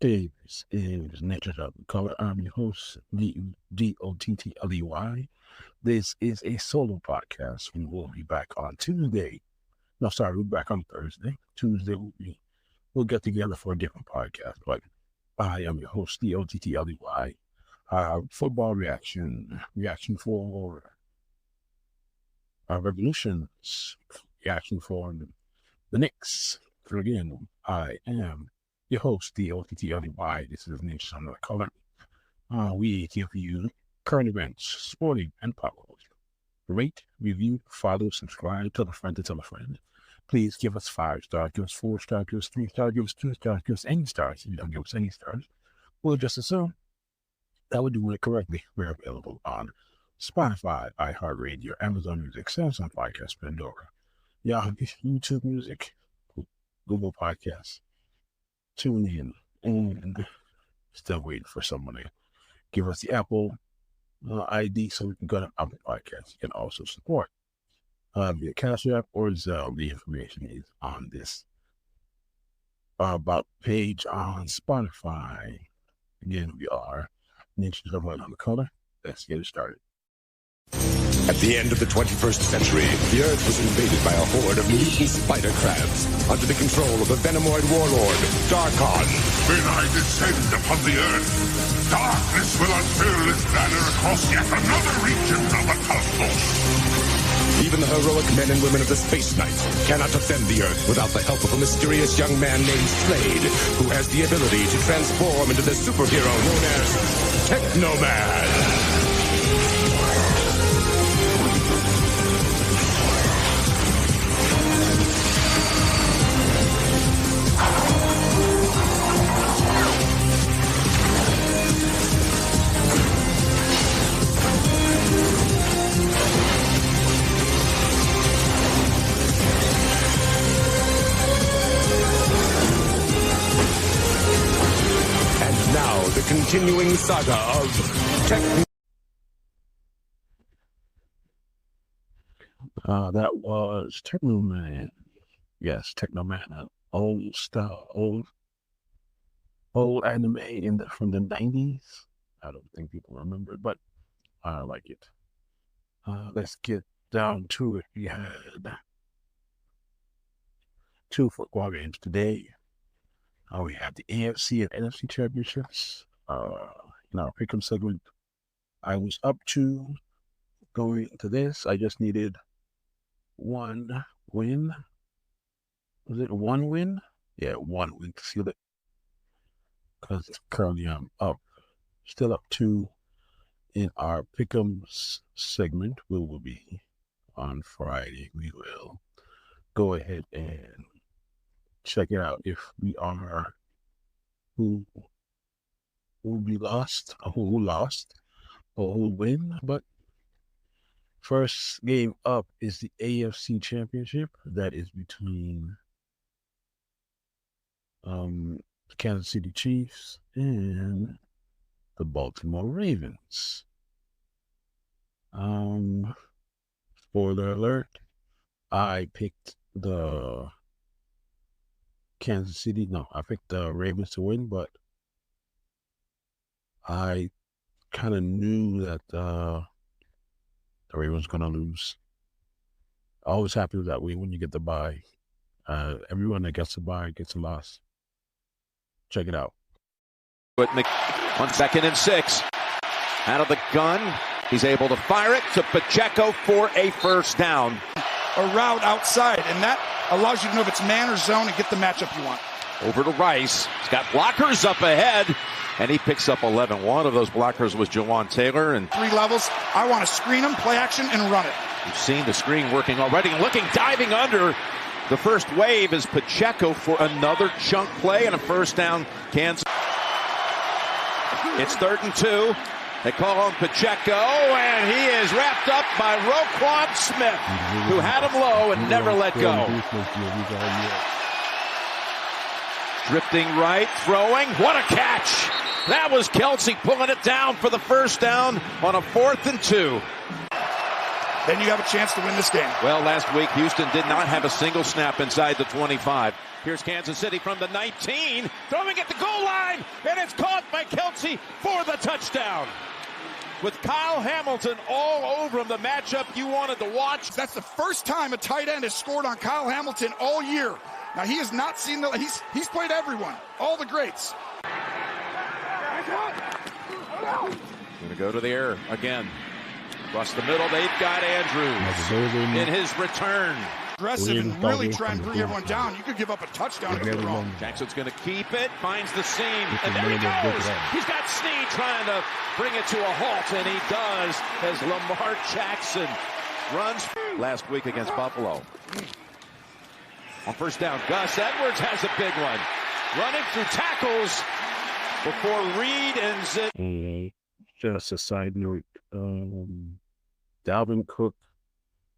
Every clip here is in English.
Hey, this is Nature of the Color. I'm your host, Dottley. This is a solo podcast. We will be back on Tuesday. No, sorry, we'll be back on Thursday. Tuesday, we'll get together for a different podcast. But I am your host, Dottley. Football reaction for Revolutions, reaction for the Knicks. So again, I am your host, Dottley. This is Nature of the Color. We give you current events, sporting, and pop culture. Rate, review, follow, subscribe, tell a friend to tell a friend. Please give us 5 stars, give us 4 stars, give us 3 stars, give us 2 stars, give us any stars. If you don't give us any stars, we'll just assume that we're doing it correctly. We're available on Spotify, iHeartRadio, Amazon Music, Samsung Podcast, Pandora, Yahoo, YouTube Music, Google Podcasts. Tune in, and still waiting for someone to give us the Apple ID so we can go to Apple Podcasts. You can also support via Cash App or Zelle. The information is on this about page on Spotify. Again, we are Nature of the Color. Let's get it started. At the end of the 21st century, the Earth was invaded by a horde of mutant spider crabs under the control of a venomoid warlord, Darkon. When I descend upon the Earth, darkness will unfurl its banner across yet another region of the cosmos. Even the heroic men and women of the Space Knights cannot defend the Earth without the help of a mysterious young man named Slade, who has the ability to transform into the superhero known as Technoman. The continuing saga of That was Technoman. Yes, Technoman. Old anime from the 90s. I don't think people remember it, but I like it. Let's get down to it. We had 2 football games today. We have the AFC and NFC Championships. In our pick'em segment, I was up to going to this. I just needed 1 win. Was it 1 win? Yeah, 1 win to seal it. Because currently I'm still up to in our pick'ems segment. We will be on Friday. We will go ahead and check it out if we are who lost or who win. But first game up is the AFC Championship. That is between the Kansas City Chiefs and the Baltimore Ravens. Spoiler alert, I picked the I picked the Ravens to win, but I kind of knew that the Ravens going to lose. Always happy with that win when you get the bye. Everyone that gets the bye gets a loss. Check it out. On 2nd and 6. Out of the gun. He's able to fire it to Pacheco for a first down. A route outside, and that allows you to know if it's man or zone and get the matchup you want. Over to Rice. He's got blockers up ahead, and he picks up 11. One of those blockers was Jawan Taylor. And 3 levels. I want to screen him, play action, and run it. You've seen the screen working already. Diving under the first wave is Pacheco for another chunk play and a first down. Kansas. It's 3rd and 2. They call on Pacheco, and he is wrapped up by Roquan Smith, who had him low and never let go. Drifting right, throwing. What a catch! That was Kelsey pulling it down for the first down on a 4th and 2. then you have a chance to win this game. Well, last week, Houston did not have a single snap inside the 25. Here's Kansas City from the 19, throwing at the goal line, and it's caught by Kelce for the touchdown. With Kyle Hamilton all over him, the matchup you wanted to watch. That's the first time a tight end has scored on Kyle Hamilton all year. Now, he has not seen he's played everyone, all the greats. Going to go to the air again. Across the middle, they've got Andrews in his return. Aggressive and really try and bring everyone down. You could give up a touchdown if you're wrong. Jackson's going to keep it, finds the seam, and there he goes. He's got Snead trying to bring it to a halt, and he does as Lamar Jackson runs last week against Buffalo. On first down, Gus Edwards has a big one. Running through tackles before Reed ends it. Just a side note, Dalvin Cook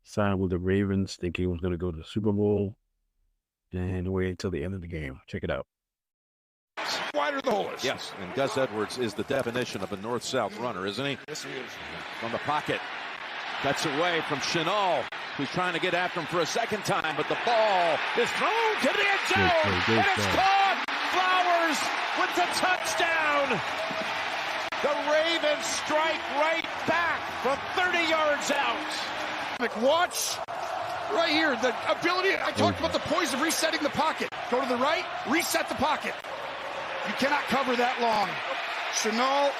signed with the Ravens, thinking he was going to go to the Super Bowl, and wait until the end of the game. Check it out. Wider the holes. Yes, and Gus Edwards is the definition of a north-south runner, isn't he? Yes, he is. From the pocket. Cuts away from Chenal, who's trying to get after him for a second time, but the ball is thrown to the end zone, and it's caught. Flowers with the touchdown. The Ravens strike right back from 30 yards out. Watch right here, the ability, I talked about the poise of resetting the pocket. Go to the right, reset the pocket. You cannot cover that long. Chenal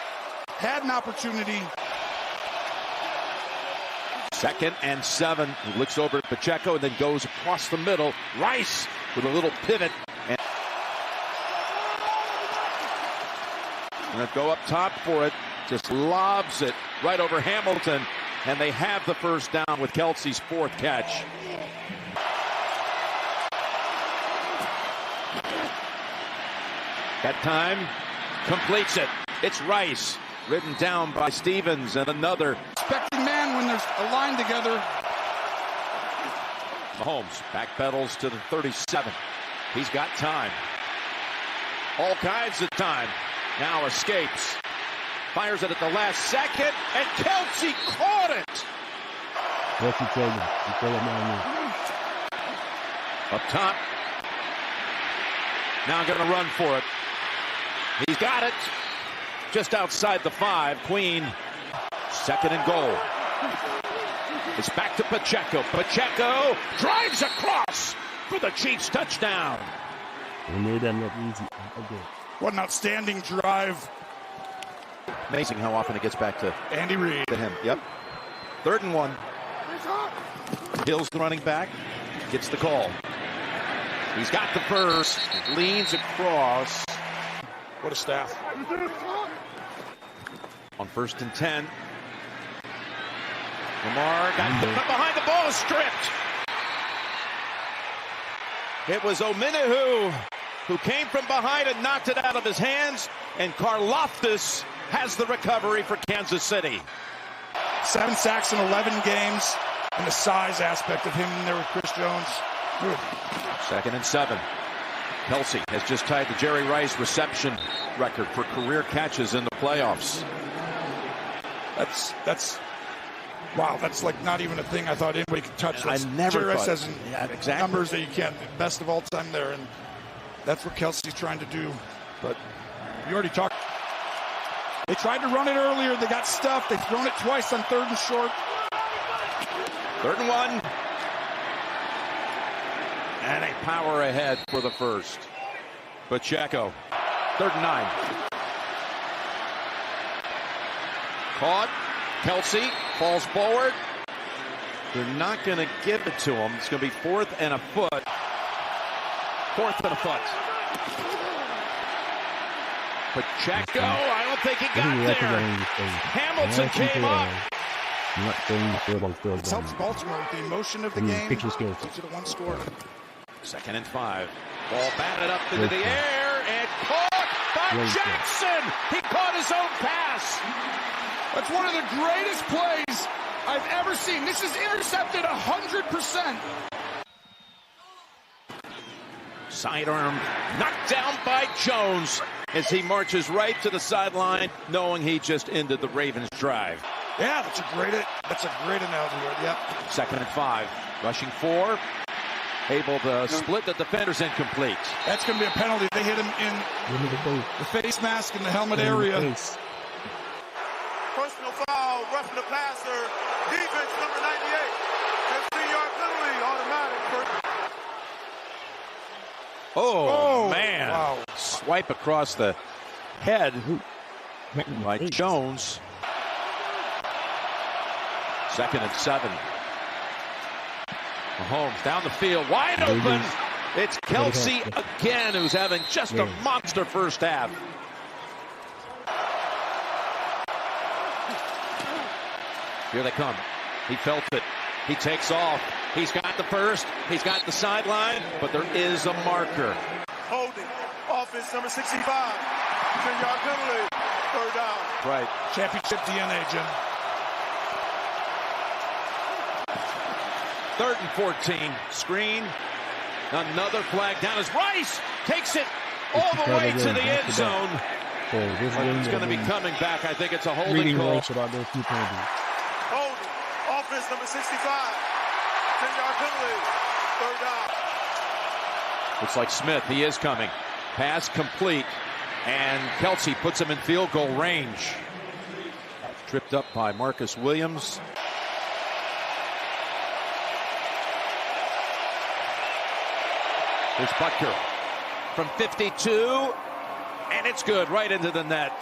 had an opportunity. 2nd and 7. He looks over at Pacheco and then goes across the middle. Rice with a little pivot. And going to go up top for it. Just lobs it right over Hamilton. And they have the first down with Kelce's 4th catch. That time, completes it. It's Rice, ridden down by Stevens, and another. Expecting man when there's a line together. Mahomes backpedals to the 37. He's got time. All kinds of time. Now escapes. Fires it at the last second, and Kelce caught it. Up top. Now going to run for it. He's got it. Just outside the 5. Queen. 2nd and goal. It's back to Pacheco. Pacheco drives across for the Chiefs touchdown. What an outstanding drive. Amazing how often it gets back to Andy Reid. To him. Yep. 3rd and 1. Hill's the running back. Gets the call. He's got the first. Leans across. What a staff. On 1st and 10. Lamar got put up behind. The ball is stripped. It was Ominahu who came from behind and knocked it out of his hands. And Karlaftis has the recovery for Kansas City. 7 sacks in 11 games, and the size aspect of him in there with Chris Jones. 2nd and 7. Kelce has just tied the Jerry Rice reception record for career catches in the playoffs. That's wow, that's like not even a thing I thought anybody could touch. I never Jerry Rice thought. has Exactly. numbers that you can't. Best of all time there, and that's what Kelce's trying to do. But you already talked. They tried to run it earlier. They got stuffed. They've thrown it twice on 3rd and short. 3rd and 1. And a power ahead for the first. Pacheco. 3rd and 9. Caught. Kelce falls forward. They're not going to give it to him. It's going to be 4th and a foot. 4th and a foot. Pacheco, I don't think he got there. Hamilton came up. It helps Baltimore with the emotion of the game. Picture skills. To the 1 score. 2nd and 5. Ball batted up into the air and caught by Jackson. He caught his own pass. That's one of the greatest plays I've ever seen. This is intercepted 100%. Sidearm knocked down by Jones as he marches right to the sideline, knowing he just ended the Ravens' drive. Yeah, that's a great analogy. Yep. 2nd and 5. Rushing 4. Able to split the defenders, incomplete. That's going to be a penalty. They hit him in the face mask in the helmet area. Personal foul, roughing the passer. Defense number 98. 15-yard penalty, automatic. Oh, man. Wow. Swipe across the head by Jones. 2nd and 7. Mahomes down the field, wide open. It's Kelsey again, who's having just a monster first half. Here they come. He felt it. He takes off. He's got the first. He's got the sideline, but there is a marker. Holding. Offense number 65. 10-yard penalty. 3rd down. Right. Championship DNA, Jim. 3rd and 14. Screen. Another flag down as Rice takes it all the way to the end zone. It's going to be coming back. I think it's a holding call. Holding. Offense number 65. 10-yard penalty. 3rd down. Looks like Smith. He is coming. Pass complete. And Kelsey puts him in field goal range. Tripped up by Marcus Williams. Here's Butker from 52. And it's good. Right into the net.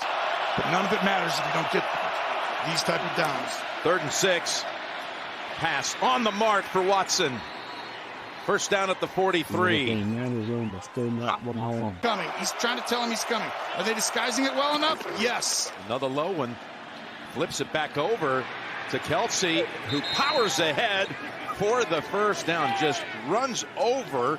But none of it matters if you don't get these type of downs. 3rd and 6. Pass on the mark for Watson. First down at the 43. Coming. He's trying to tell him he's coming. Are they disguising it well enough? Yes. Another low one. Flips it back over to Kelsey, who powers ahead for the first down. Just runs over.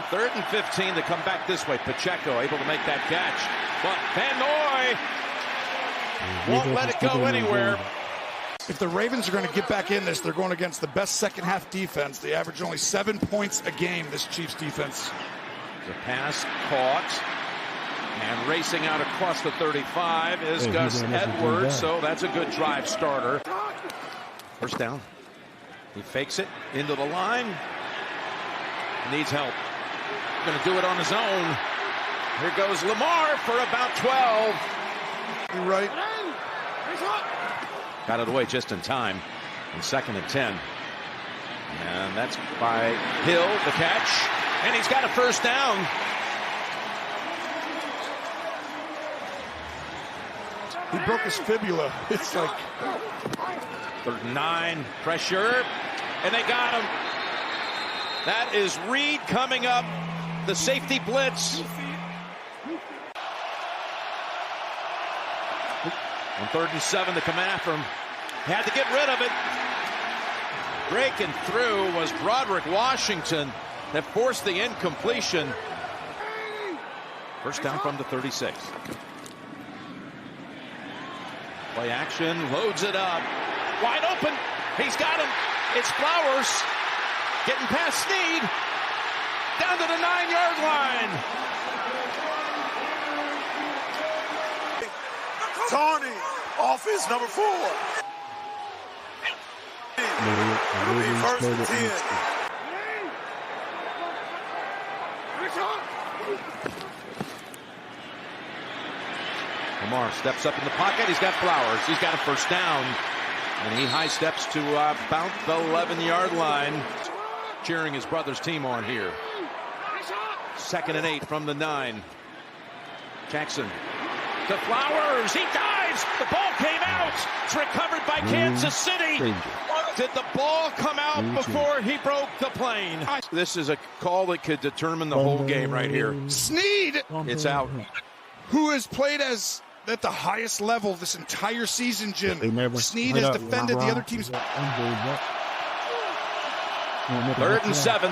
3rd and 15 to come back this way. Pacheco able to make that catch. But Van Noy won't let it go anywhere. If the Ravens are going to get back in this, they're going against the best second half defense. They average only 7 points a game, this Chiefs defense. The pass caught. And racing out across the 35 is Gus Edwards. So that's a good drive starter. First down. He fakes it into the line. Needs help. Going to do it on his own. Here goes Lamar for about 12. You're right. Got it away just in time. And 2nd and 10. And that's by Hill, the catch. And he's got a first down. He broke his fibula. It's like 3rd and 9. Pressure. And they got him. That is Reed coming up. The safety blitz. On 3rd and 7 to come after him. Had to get rid of it. Breaking through was Broderick Washington that forced the incompletion. First down from the 36. Play action, loads it up. Wide open. He's got him. It's Flowers. Getting past Snead. Down to the 9-yard line. Tawney, offense number 4. It'll be 1st and 10. Lamar steps up in the pocket. He's got Flowers. He's got a first down. And he high steps to about the 11-yard line. Cheering his brother's team on here. 2nd and 8 from the 9. Jackson to Flowers. He dives. The ball came out. It's recovered by Kansas City. Did the ball come out before he broke the plane? This is a call that could determine the whole game right here. Snead, It's out. who has played at the highest level this entire season, Jim. Snead has defended the other team's. 3rd and 7.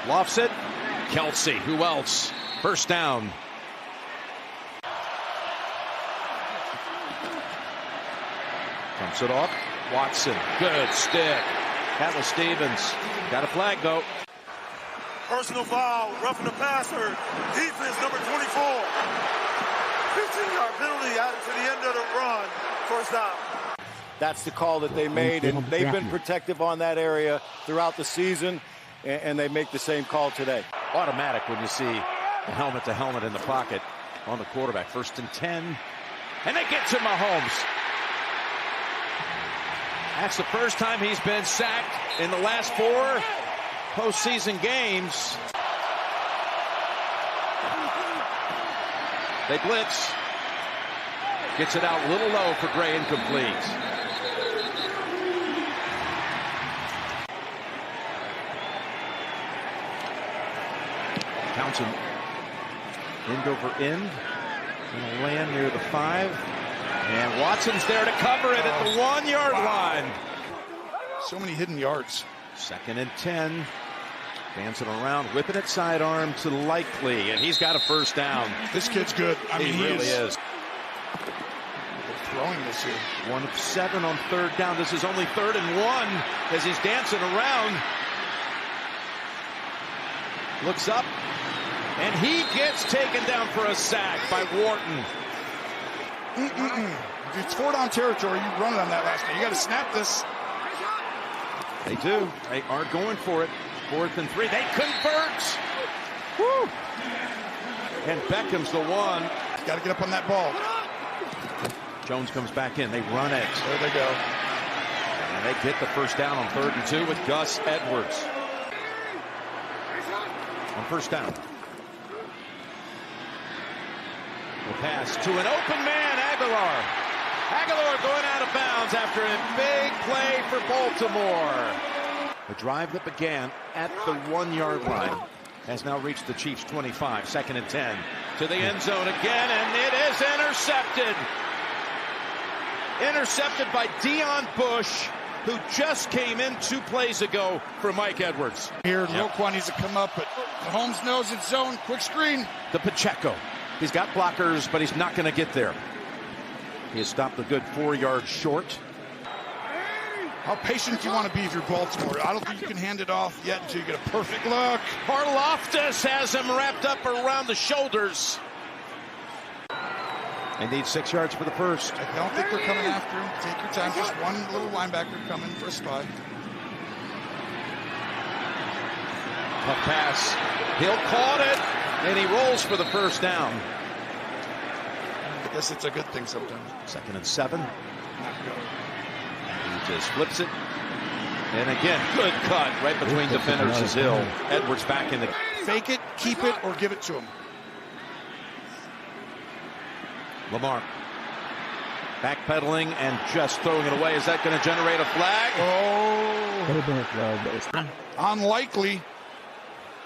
Lofts it. Kelsey. Who else? First down. Dumps it off. Watson. Good stick. That was Stevens. Got a flag though. Personal foul, roughing the passer. Defense number 24. 15-yard penalty added to the end of the run. First down. That's the call that they made, and they've been protective on that area throughout the season, and they make the same call today. Automatic when you see the helmet-to-helmet in the pocket on the quarterback. 1st and 10, and they get to Mahomes. That's the first time he's been sacked in the last 4 postseason games. They blitz. Gets it out a little low for Gray, incomplete. Townsend, end over end. Gonna land near the 5. And Watson's there to cover it at the 1-yard line. So many hidden yards. 2nd and 10. Dancing around, whipping it sidearm to Likely, and he's got a first down. This kid's good. I mean, he really is. Throwing this year. 1 of 7 on 3rd down. This is only 3rd and 1 as he's dancing around. Looks up, and he gets taken down for a sack by Wharton. If it's 4-down territory, you run it on that last play. You got to snap this. They do. They are going for it. 4th and 3. They convert. Woo! And Beckham's the one. Got to get up on that ball. Jones comes back in. They run it. There they go. And they get the first down on 3rd and 2 with Gus Edwards. On 1st down. The pass to an open man, Aguilar. Aguilar going out of bounds after a big play for Baltimore. The drive that began at the 1-yard line has now reached the Chiefs' 25. 2nd and 10 to the end zone again, and it is intercepted. Intercepted by Deion Bush, who just came in 2 plays ago for Mike Edwards. Here, Roquan needs to come up, but Mahomes knows it's zone. Quick screen. The Pacheco. He's got blockers, but he's not going to get there. He has stopped a good 4 yards short. How patient do you want to be if you're Baltimore? I don't think you can hand it off yet until you get a perfect look. Karlaftis has him wrapped up around the shoulders. They need 6 yards for the first. I don't think they're coming after him. Take your time. Just one little linebacker coming for a spot. Tough pass. Hill caught it, and he rolls for the first down. I guess it's a good thing sometimes. 2nd and 7. He just flips it. And again, good cut right between defenders is Hill. Edwards back in the... Fake it, keep it, or give it to him. Lamar backpedaling and just throwing it away. Is that going to generate a flag? Oh, unlikely.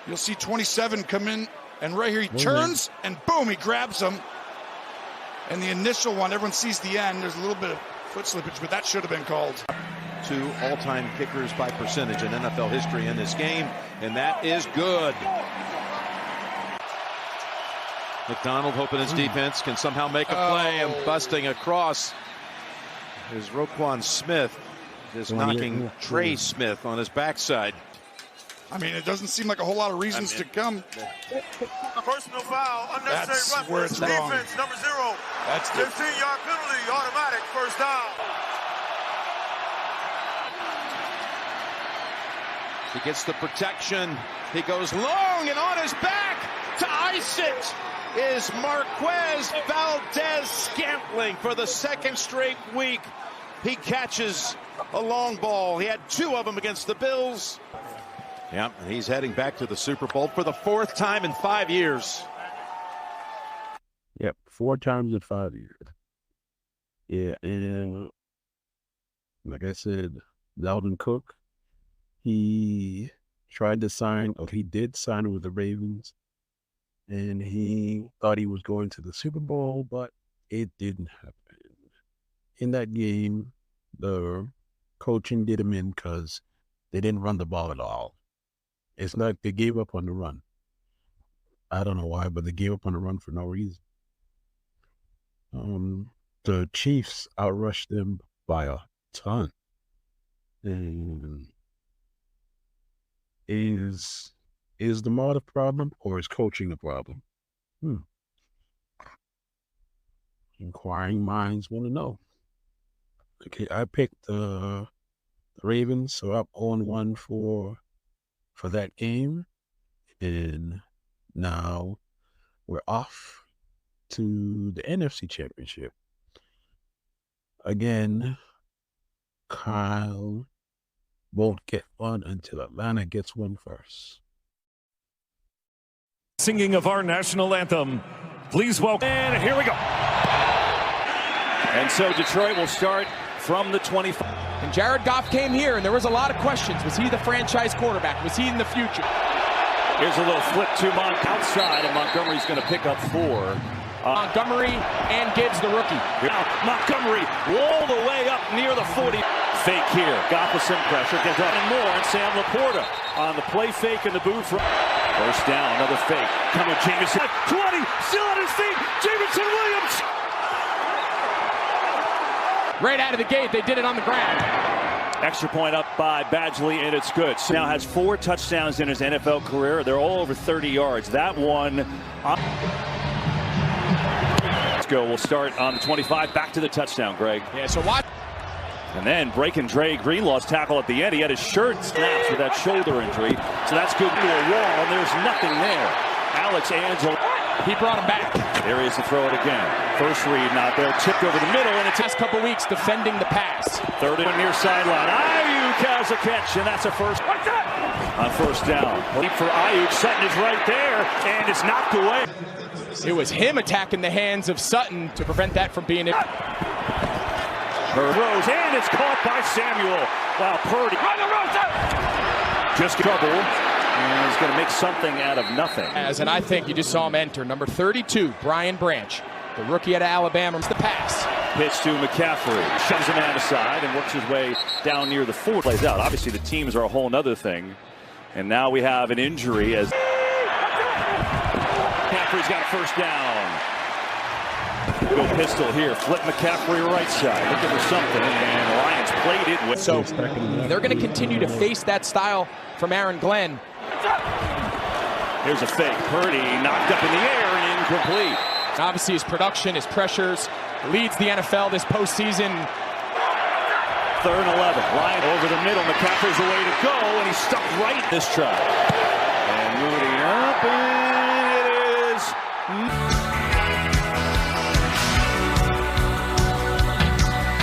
You'll see 27 come in, and right here he turns, and boom, he grabs him. And the initial one, everyone sees the end. There's a little bit of foot slippage, but that should have been called. 2 all-time kickers by percentage in NFL history in this game, and that is good. McDonald hoping his defense can somehow make a play and busting across is Roquan Smith, just knocking Trey Smith on his backside. I mean, it doesn't seem like a whole lot of reasons to come. Personal foul, unnecessary where it's wrong. Defense, number 0. That's 15-yard penalty, automatic, first down. He gets the protection. He goes long and on his back to ice it is Marquez Valdez-Scantling for the 2nd straight week. He catches a long ball. He had 2 of them against the Bills. Yep, and he's heading back to the Super Bowl for the 4th time in 5 years. Yep, 4 times in 5 years. Yeah, and like I said, Dalvin Cook, he tried to sign, or he did sign with the Ravens, and he thought he was going to the Super Bowl, but it didn't happen. In that game, the coaching did him in because they didn't run the ball at all. It's like they gave up on the run. I don't know why, but they gave up on the run for no reason. The Chiefs outrushed them by a ton. And is Lamar the problem, or is coaching the problem? inquiring minds want to know. Okay, I picked the Ravens, so up 0-1 for that game, and now we're off to the NFC Championship. Again, Kyle won't get one until Atlanta gets one first. Singing of our national anthem, please welcome. And here we go. And so Detroit will start from the 25. And Jared Goff came here, and there was a lot of questions. Was he the franchise quarterback? Was he in the future? Here's a little flip to outside, and Montgomery's going to pick up 4. Montgomery and Gibbs, the rookie. Now Montgomery all the way up near the 40. Fake here. Goff with some pressure. Gets up and more. And Sam Laporta on the play fake in the booth. First down, another fake. Coming Jameson. 20, still on his feet. Jameson Williams. Right out of the gate, they did it on the ground. Extra point up by Badgley, and it's good. So now has 4 touchdowns in his NFL career. They're all over 30 yards. That one. Let's go. We'll start on the 25. Back to the touchdown, Greg. Yeah, so watch. And then breaking Dre Greenlaw's tackle at the end. He had his shirt snapped with that shoulder injury. So that's good to a wall, and there's nothing there. Alex Angel. He brought him back. There he is to throw it again. First read not there. Tipped over the middle, and it's last couple weeks defending the pass. Third and near sideline. Ayuk has a catch, and that's a first. What's that? On first down. Leap for Ayuk. Sutton is right there, and it's knocked away. It was him attacking the hands of Sutton to prevent that from being it. Throws, and it's caught by Samuel. Wow, Purdy. Just trouble. And he's going to make something out of nothing. And I think you just saw him enter. Number 32, Brian Branch, the rookie out of Alabama. The pass. Pitch to McCaffrey. Shoves a man aside and works his way down near the 4. Plays out. Obviously, the teams are a whole other thing. And now we have an injury as McCaffrey's got a first down. Go pistol here. Flip McCaffrey right side. Looking for something. And the Lions played it with. So they're going to continue to face that style from Aaron Glenn. Here's a fake. Purdy knocked up in the air and incomplete. Obviously his production, his pressures, leads the NFL this postseason. 3rd and 11. Lions over the middle. McCaffrey's the way to go, and he's stuck right this try. And moving up, and it is.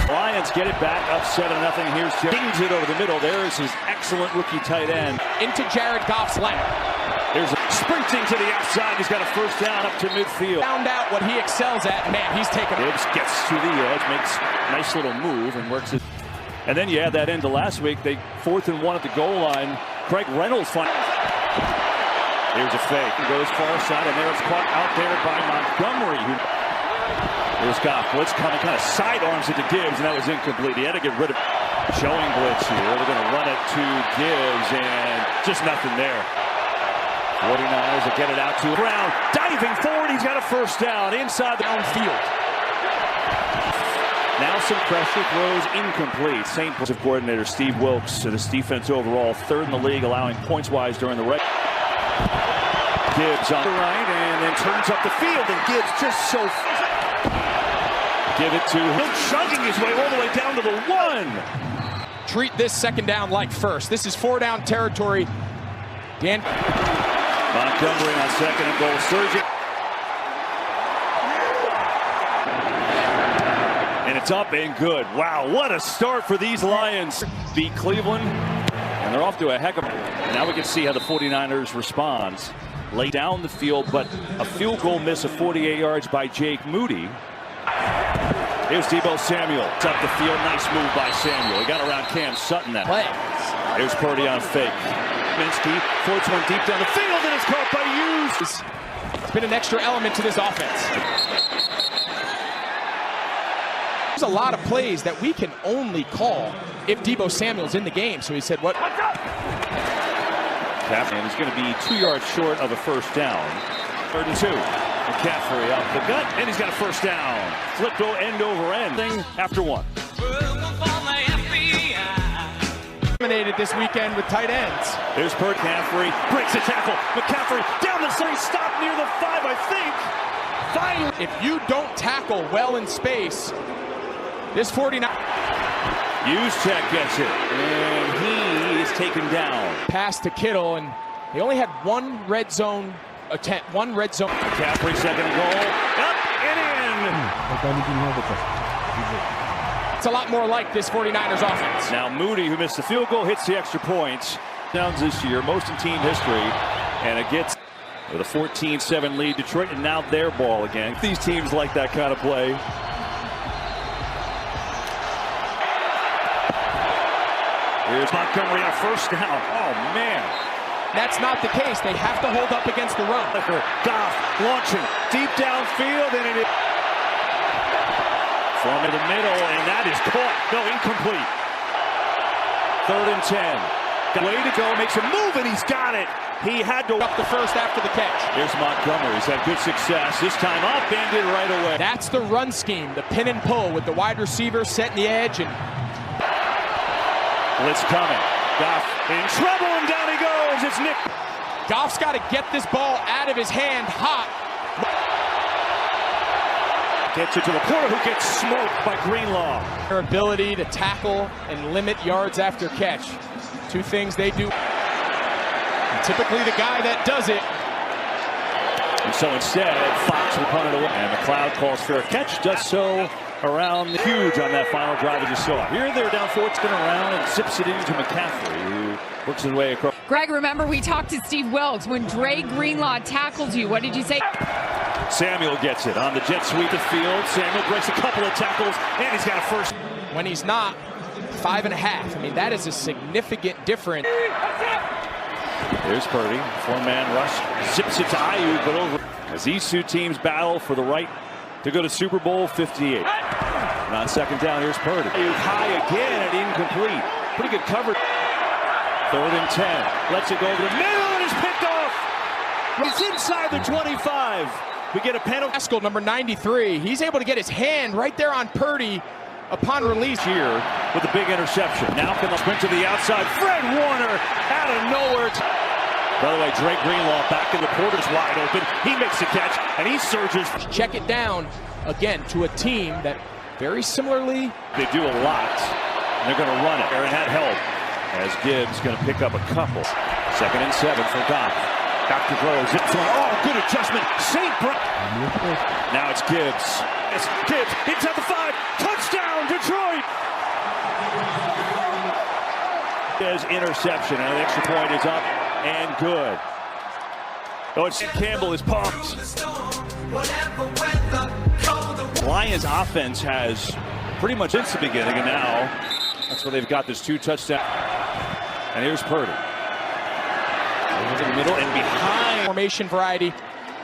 Lions get it back up 7-0. Here's Dings it over the middle. There is his excellent rookie tight end. Into Jared Goff's lap. There's a sprinting to the outside. He's got a first down up to midfield. Found out what he excels at. Man, he's taking it. Tibbs gets to the edge, makes a nice little move, and works it. And then you add that into last week. They 4th and 1 at the goal line. Craig Reynolds finds. Here's a fake. He goes far side, and there it's caught out there by Montgomery. There's Goff. Blitz coming, kind of sidearms it to Gibbs, and that was incomplete. He had to get rid of it. Showing blitz here. They're going to run it to Gibbs, and just nothing there. 49ers will get it out to Brown. Diving forward, he's got a first down inside the downfield. Now some pressure, throws incomplete. St. Defensive coordinator Steve Wilkes to this defense overall, 3rd in the league, allowing points-wise during the regular. Gibbs on the right and then turns up the field, and Gibbs just so. Give it to him, chugging his way all the way down to the 1. Treat this 2nd down like first. This is 4-down territory. Dan. Montgomery on 2nd and goal. Surging. And it's up and good. Wow, what a start for these Lions. Beat Cleveland, and they're off to a heck of a... Now we can see how the 49ers respond. Lay down the field, but a field goal miss of 48 yards by Jake Moody. Here's Deebo Samuel. It's up the field. Nice move by Samuel. He got around Cam Sutton that play. Here's Purdy on fake. Minsky floats one deep down the field, and it's caught by Hughes. It's been an extra element to this offense. There's a lot of plays that we can only call if Deebo Samuel's in the game. So he said, what? And he's going to be 2 yards short of a first down. 3rd and 2. McCaffrey out the gut, and he's got a first down. Flipped end over end. After 1. Dominated this weekend with tight ends. There's McCaffrey, breaks the tackle. McCaffrey down the side, stopped near the 5, I think. Finally, if you don't tackle well in space, this 49. Juszczyk gets it, and he is taken down. Pass to Kittle, and they only had one red zone attempt, one red zone. McCaffrey, second goal, up and in. It's a lot more like this 49ers offense. Now Moody, who missed the field goal, hits the extra points. Downs this year, most in team history, and it gets with a 14-7 lead. Detroit, and now their ball again. These teams like that kind of play. Here's Montgomery on a first down. Oh, man. That's not the case. They have to hold up against the run. Goff launching deep downfield, and it is from the middle, and that is caught. No, incomplete. 3rd and 10. Way to go, makes a move, and he's got it. He had to up the first after the catch. Here's Montgomery. He's had good success. This time up, and did right away. That's the run scheme, the pin and pull with the wide receiver setting the edge. And blitz coming. Goff in trouble, and down he goes. It's Nick. Goff's got to get this ball out of his hand hot. Gets it to Laporta, who gets smoked by Greenlaw. Their ability to tackle and limit yards after catch. Two things they do. And typically the guy that does it. And so instead, Fox will punt it away. And McLeod calls for a catch. Does so around huge on that final drive as you saw. Here they're down 4, spin around and zips it into McCaffrey, who works his way across. Greg, remember we talked to Steve Wilkes when Dre Greenlaw tackled you. What did you say? Samuel gets it on the jet sweep of the field. Samuel breaks a couple of tackles, and he's got a first. When he's not, 5.5. I mean, that is a significant difference. There's Purdy, 4-man rush, zips it to Ayuk, but over. As these two teams battle for the right to go to Super Bowl 58. And on second down, here's Purdy. Ayuk high again and incomplete. Pretty good coverage. 3rd and 10. Lets it go over the middle and is picked off. He's inside the 25. We get a penalty. Haskell, number 93. He's able to get his hand right there on Purdy upon release. Here with a big interception. Now can sprint to the outside. Fred Warner out of nowhere. By the way, Drake Greenlaw back in the Porter's wide open. He makes the catch and he surges. Check it down again to a team that very similarly. They do a lot. And they're going to run it. Aaron had help as Gibbs going to pick up a couple. 2nd and 7 for Goff. Back to throw. Zips on. Oh, good adjustment. St. Brown. Now it's Gibbs. It's Gibbs inside the 5. Touchdown, Detroit. There's interception, and the extra point is up and good. Oh, it's Campbell is pumped. Lions offense has pretty much since the beginning, and now that's where they've got this 2 touchdown. And here's Purdy. Over the middle and behind. Formation variety.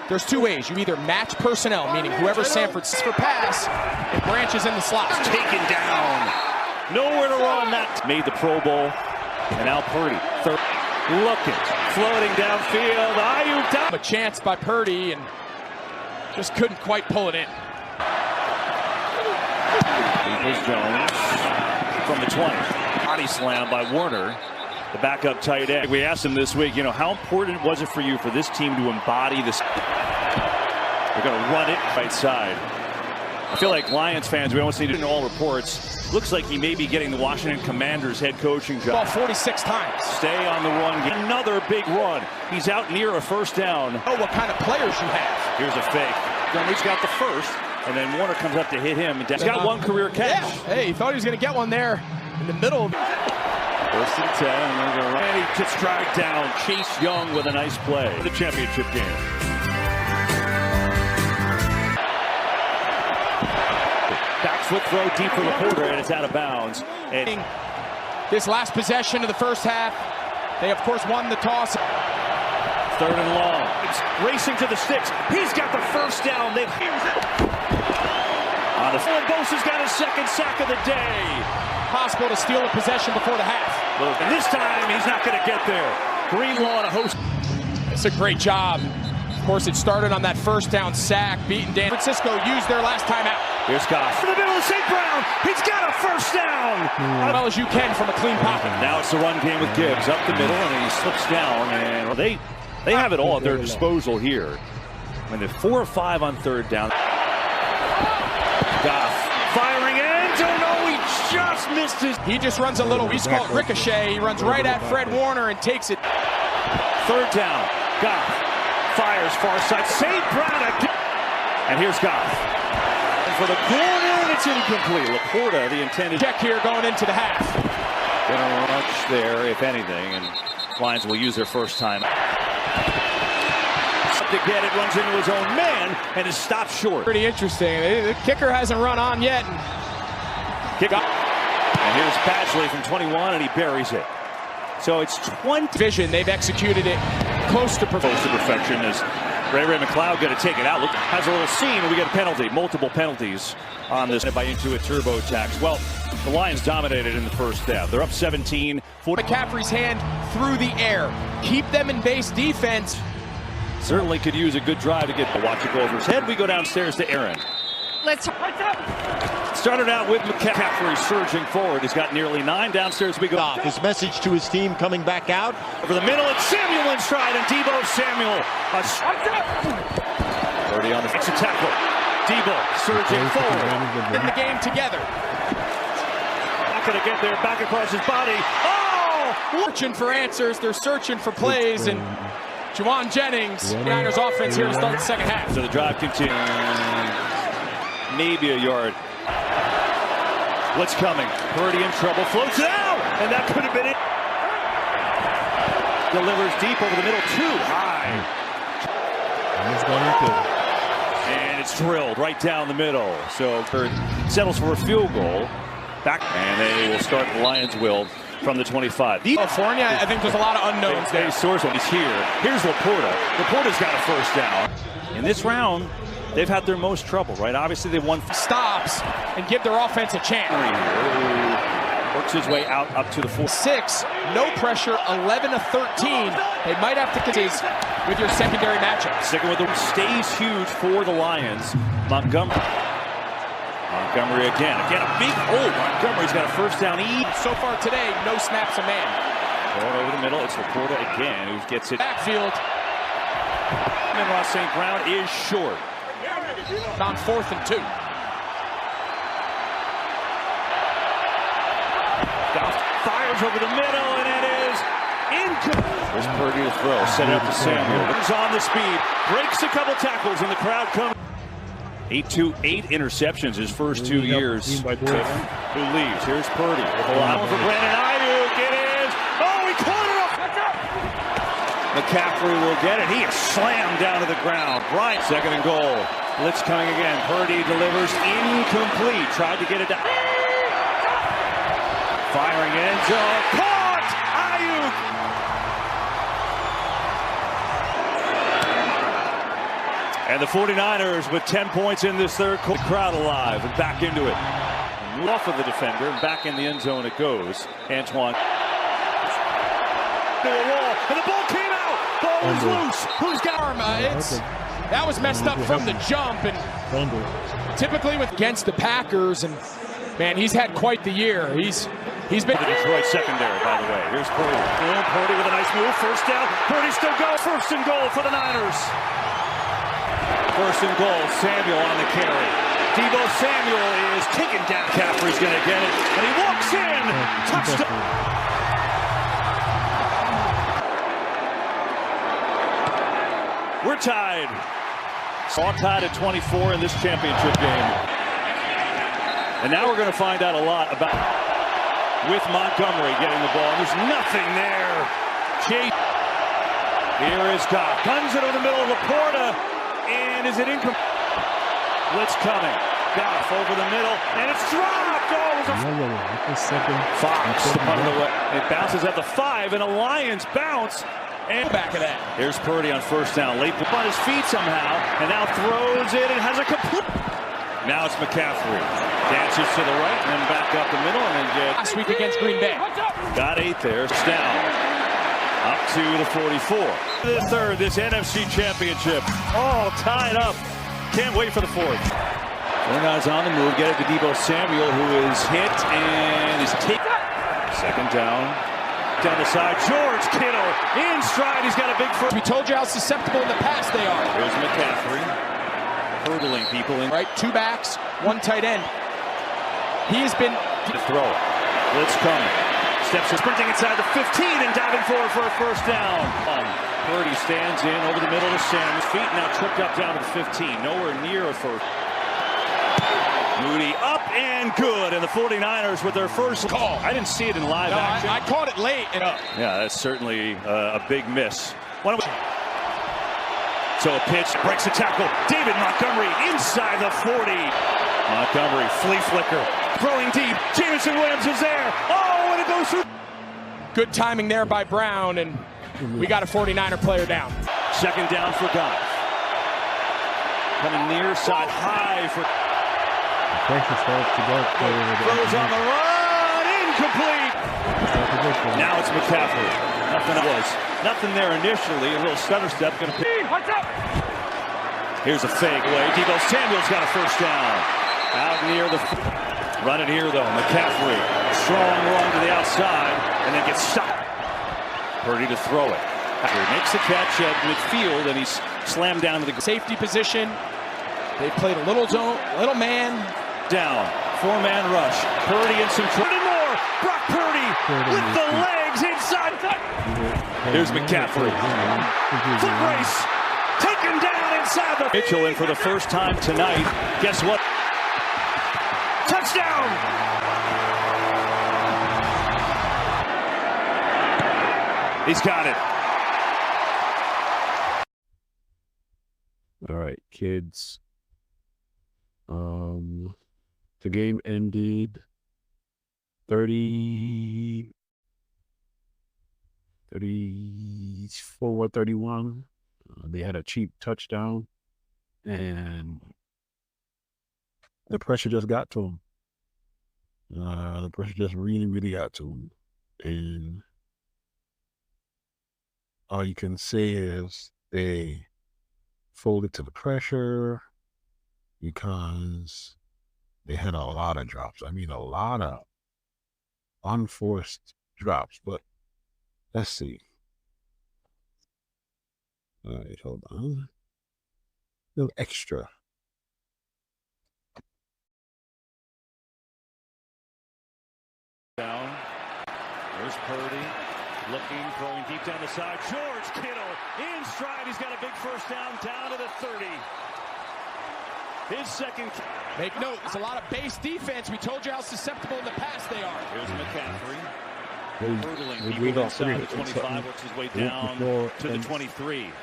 There's 2 ways. You either match personnel, meaning whoever Sanford's for pass, and branches in the slot. Taken down. Nowhere to run. That made the Pro Bowl. And now Purdy. 3rd. Looking. Floating downfield. Ayuk down. A chance by Purdy and just couldn't quite pull it in. Jones from the 20. Body slam by Warner. The backup tight end. We asked him this week, how important was it for you for this team to embody this? They're going to run it right side. I feel like Lions fans, we almost need to know all reports. Looks like he may be getting the Washington Commanders head coaching job. Ball 46 times. Stay on the run. Another big run. He's out near a first down. Oh, what kind of players you have. Here's a fake. He's got the first, and then Warner comes up to hit him. He's got one career catch. Yeah. Hey, he thought he was going to get one there in the middle. 1st and 10, and he gets dragged down. Chase Young with a nice play. The championship game. Back foot throw deep for Laporta, and it's out of bounds. And this last possession of the first half, they of course won the toss. 3rd and long. It's racing to the sticks. He's got the first down. They've on the field. Bosa's got his 2nd sack of the day. Possible to steal a possession before the half. And this time, he's not going to get there. Greenlaw and a host. It's a great job. Of course, it started on that first down sack, beating Dan. Francisco used their last time out. Here's Goff. In the middle of St. Brown. He's got a first down. As well as you can from a clean pocket. Now it's the run game with Gibbs. Up the middle, and he slips down. And they have it all at their disposal here. When they're 4 or 5 on third down. Goff firing end zone. No, he just missed his. He just runs a little, we call it ricochet. He runs right at Fred Warner and takes it. Third down. Goff fires far side. St. Brown again. And here's Goff. And for the corner, and it's incomplete. Laporta, the intended check here going into the half. Gonna rush there, if anything, and Lions will use their first time. To get it, runs into his own man, and is stopped short. Pretty interesting. The kicker hasn't run on yet. Kick up. And here's Badgley from 21, and he buries it. So it's 20. Vision, they've executed it close to perfection. Is Ray McLeod going to take it out? Look, has a little scene, and we get a penalty. Multiple penalties on this by Intuit Turbo Tax. Well, the Lions dominated in the first half. They're up 17. McCaffrey's hand through the air. Keep them in base defense. Certainly could use a good drive to get the watch it go over his head. We go downstairs to Aaron. Started out with McCaffrey surging forward. He's got nearly 9. Downstairs we go. His message to his team coming back out. Over the middle, it's Samuel in stride, and Deebo Samuel. Already on the fix tackle. Deebo surging forward. In the game together. Not going to get there. Back across his body. Oh! Searching for answers. They're searching for plays, and Juwan Jennings, Niners offense here to start the second half. So the drive continues. Maybe a yard. What's coming? Purdy in trouble. Floats it out! And that could have been it. Delivers deep over the middle. Too high. And it's drilled right down the middle. So Bird settles for a field goal. Back. And they will start, the Lions will, from the 25. California, I think there's a lot of unknowns there. He's here. Here's Laporta. Laporta's got a first down. In this round, they've had their most trouble, right? Obviously, they won. Stops and give their offense a chance. Works his way out up to the 4. 6, no pressure, 11 of 13. They might have to continue with your secondary matchup. Sticking with the stays huge for the Lions. Montgomery again a big hole. Montgomery's got a first down. So far today, no snaps a man. Going over the middle, it's Laporta again who gets it. Backfield. And Ross St. Brown is short. On 4th and 2. Goff fires over the middle, and it is incomplete. There's Purdy to throw. Set it up to Samuel. He's on the speed. Breaks a couple tackles, and the crowd comes. 8 interceptions his first 2 years. Who leaves? Here's Purdy. Allowing for Brandon Ayuk. It is. Oh, he caught it up. McCaffrey will get it. He is slammed down to the ground. Bryant, 2nd and goal. Blitz coming again. Purdy delivers incomplete. Tried to get it down. Firing end zone. Caught! Ayuk! And the 49ers with 10 points in this third quarter. The crowd alive and back into it. And off of the defender and back in the end zone it goes. Antoine. To a wall. And the ball came out. Ball was loose. Who's got that was messed up from the jump, and typically against the Packers, and man, he's had quite the year. He's been the Detroit secondary, by the way. Here's Purdy. Purdy with a nice move. First down. Purdy still goes. 1st and goal for the Niners. 1st and goal. Samuel on the carry. Deebo Samuel is taken down. McCaffrey's going to get it, and he walks in. Touchdown. We're tied. All tied at 24 in this championship game. And now we're going to find out a lot about with Montgomery getting the ball. There's nothing there. Chase. Here is Goff. Guns it over the middle of Laporta. And is it incomplete? Blitz coming. Goff over the middle. And it's dropped. Oh, it was a Fox. It bounces at the 5. And a Lions bounce. And back of that. Here's Purdy on 1st down. Late on his feet somehow. And now throws it and has a complete. Now it's McCaffrey. Dances to the right and then back up the middle and then gets. Last week against Green Bay. Got 8 there. It's down. Up to the 44. The third, this NFC Championship. All tied up. Can't wait for the 4th. 4 guys on the move. Get it to Deebo Samuel, who is hit and is taken. 2nd down. Down the side, George Kittle in stride. He's got a big first. We told you how susceptible in the past they are. Here's McCaffrey hurdling people in. Right, 2 backs, 1 tight end. He has been to throw it. Blitz coming. Steps are sprinting inside the 15 and diving forward for a first down. Purdy stands in over the middle to Sam's feet, now tripped up down to the 15. Nowhere near a first. Moody up and good, and the 49ers with their first call. I didn't see it in live action. I caught it late. Yeah, that's certainly a big miss. So a pitch breaks a tackle. David Montgomery inside the 40. Montgomery, flea flicker, throwing deep. Jameson Williams is there. Oh, and it goes through. Good timing there by Brown, and we got a 49er player down. Second down for Goff. Coming near side high for. Throws on the run, incomplete. Now it's McCaffrey. Nothing there initially. A little stutter step. Going to. Here's a fake away. Deebo Samuel's got a first down. Out near the. Running here though. McCaffrey. Strong run to the outside, and then gets stopped. Purdy to throw it. He makes the catch at midfield, and he's slammed down to the safety position. They played a little zone, little man. Down. 4-man rush. Purdy and some trouble. More. Brock Purdy with the legs inside. Here's McCaffrey. Foot race. Taken down inside the. Mitchell in for the first time tonight. Guess what? Touchdown! He's got it. All right, kids. The game ended 34-31. They had a cheap touchdown, and the pressure just got to them. The pressure just really got to them. And all you can say is they folded to the pressure because they had a lot of drops. I mean, a lot of unforced drops. But let's see. All right, hold on. A little extra. Down. There's Purdy. Looking, throwing deep down the side. George Kittle in stride. He's got a big first down to the 30. His second. Make note, it's a lot of base defense. We told you how susceptible in the past they are. Here's McCaffrey. Hurdling people inside the 25, works his way down to the 23.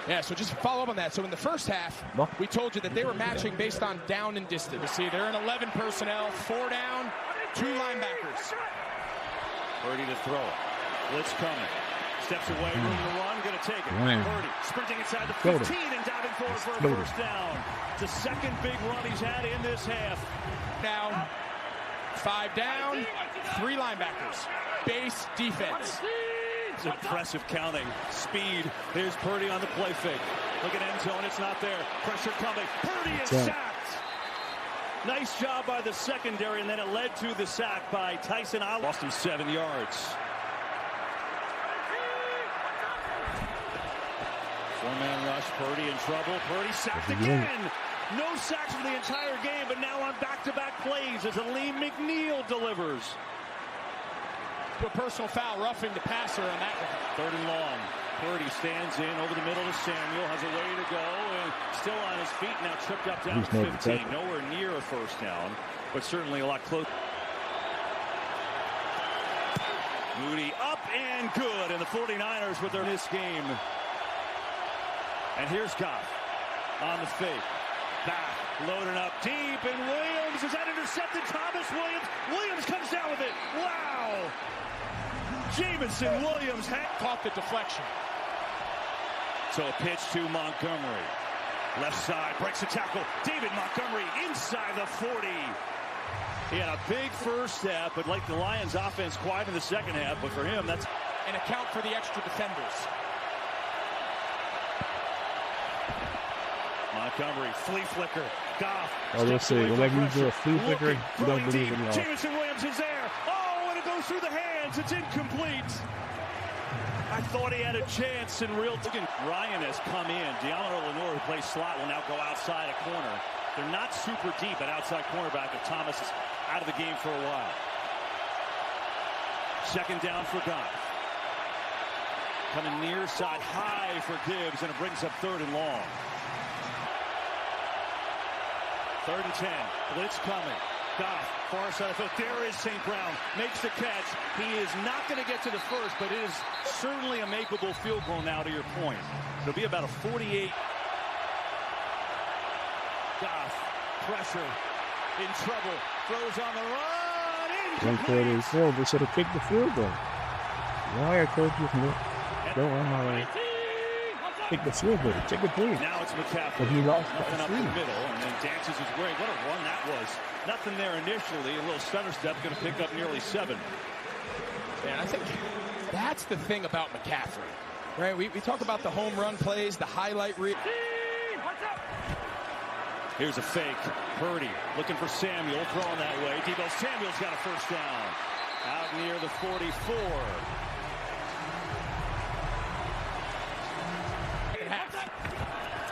Yeah, so just follow up on that. So in the first half, we told you that they were matching based on down and distance. You see, they're in 11 personnel, 4 down, 2 linebackers. Purdy to throw it. Blitz coming. Steps away, room to run, going to take it. Purdy sprinting inside the 15 and diving forward for a first down. It's the second big run he's had in this half. Now, 5 down, 3 linebackers. Base defense. It's impressive counting. Speed. Here's Purdy on the play fake. Look at end zone. It's not there. Pressure coming. Purdy is sacked. Nice job by the secondary, and then it led to the sack by Tyson. Lost him 7 yards. 4-man rush. Purdy in trouble. Purdy sacked again. No sacks for the entire game, but now on back-to-back plays as Aleem McNeil delivers. A personal foul, roughing the passer on that one. 3rd and long. Purdy stands in over the middle to Samuel, has a way to go, and still on his feet, now tripped up down to 15. Nowhere near a first down, but certainly a lot closer. Moody up and good, and the 49ers with their this game. And here's Goff on the fake. Back, loading up deep, and Williams is that intercepted. Thomas Williams. Williams comes down with it. Wow! Jamison Williams caught the deflection. So a pitch to Montgomery. Left side, breaks the tackle. David Montgomery inside the 40. He had a big first half, but like the Lions offense, quiet in the second half. But for him, that's an account for the extra defenders. Montgomery, flea flicker. Goff. I was going to say, whenever you do a flea flicker, you don't believe in love. Jamison Williams is there. Oh, and it goes through the hands. It's incomplete. I thought he had a chance in real time. Ryan has come in. De'Amon Lenore, who plays slot, will now go outside a corner. They're not super deep at outside cornerback, and Thomas is out of the game for a while. Second down for Goff. Coming near side high for Tibbs, and it brings up 3rd and long. 3rd and 10. Blitz coming. Goff, far side of the field. There is St. Brown. Makes the catch. He is not going to get to the first, but it is certainly a makeable field goal now, to your point. It'll be about a 48. Goff, pressure, in trouble. Throws on the run. Incomplete. They should have kicked the field goal. Why are coaches don't run my way? Take the field goal. Take it through. Now it's McCaffrey. But he lost nothing up the middle, and then dances his way. What a run that was. Nothing there initially. A little stutter step, going to pick up nearly 7. And I think that's the thing about McCaffrey, right? We talk about the home run plays, the highlight reel. Here's a fake. Purdy looking for Samuel, throwing that way. Debo Samuel's got a first down. Out near the 44.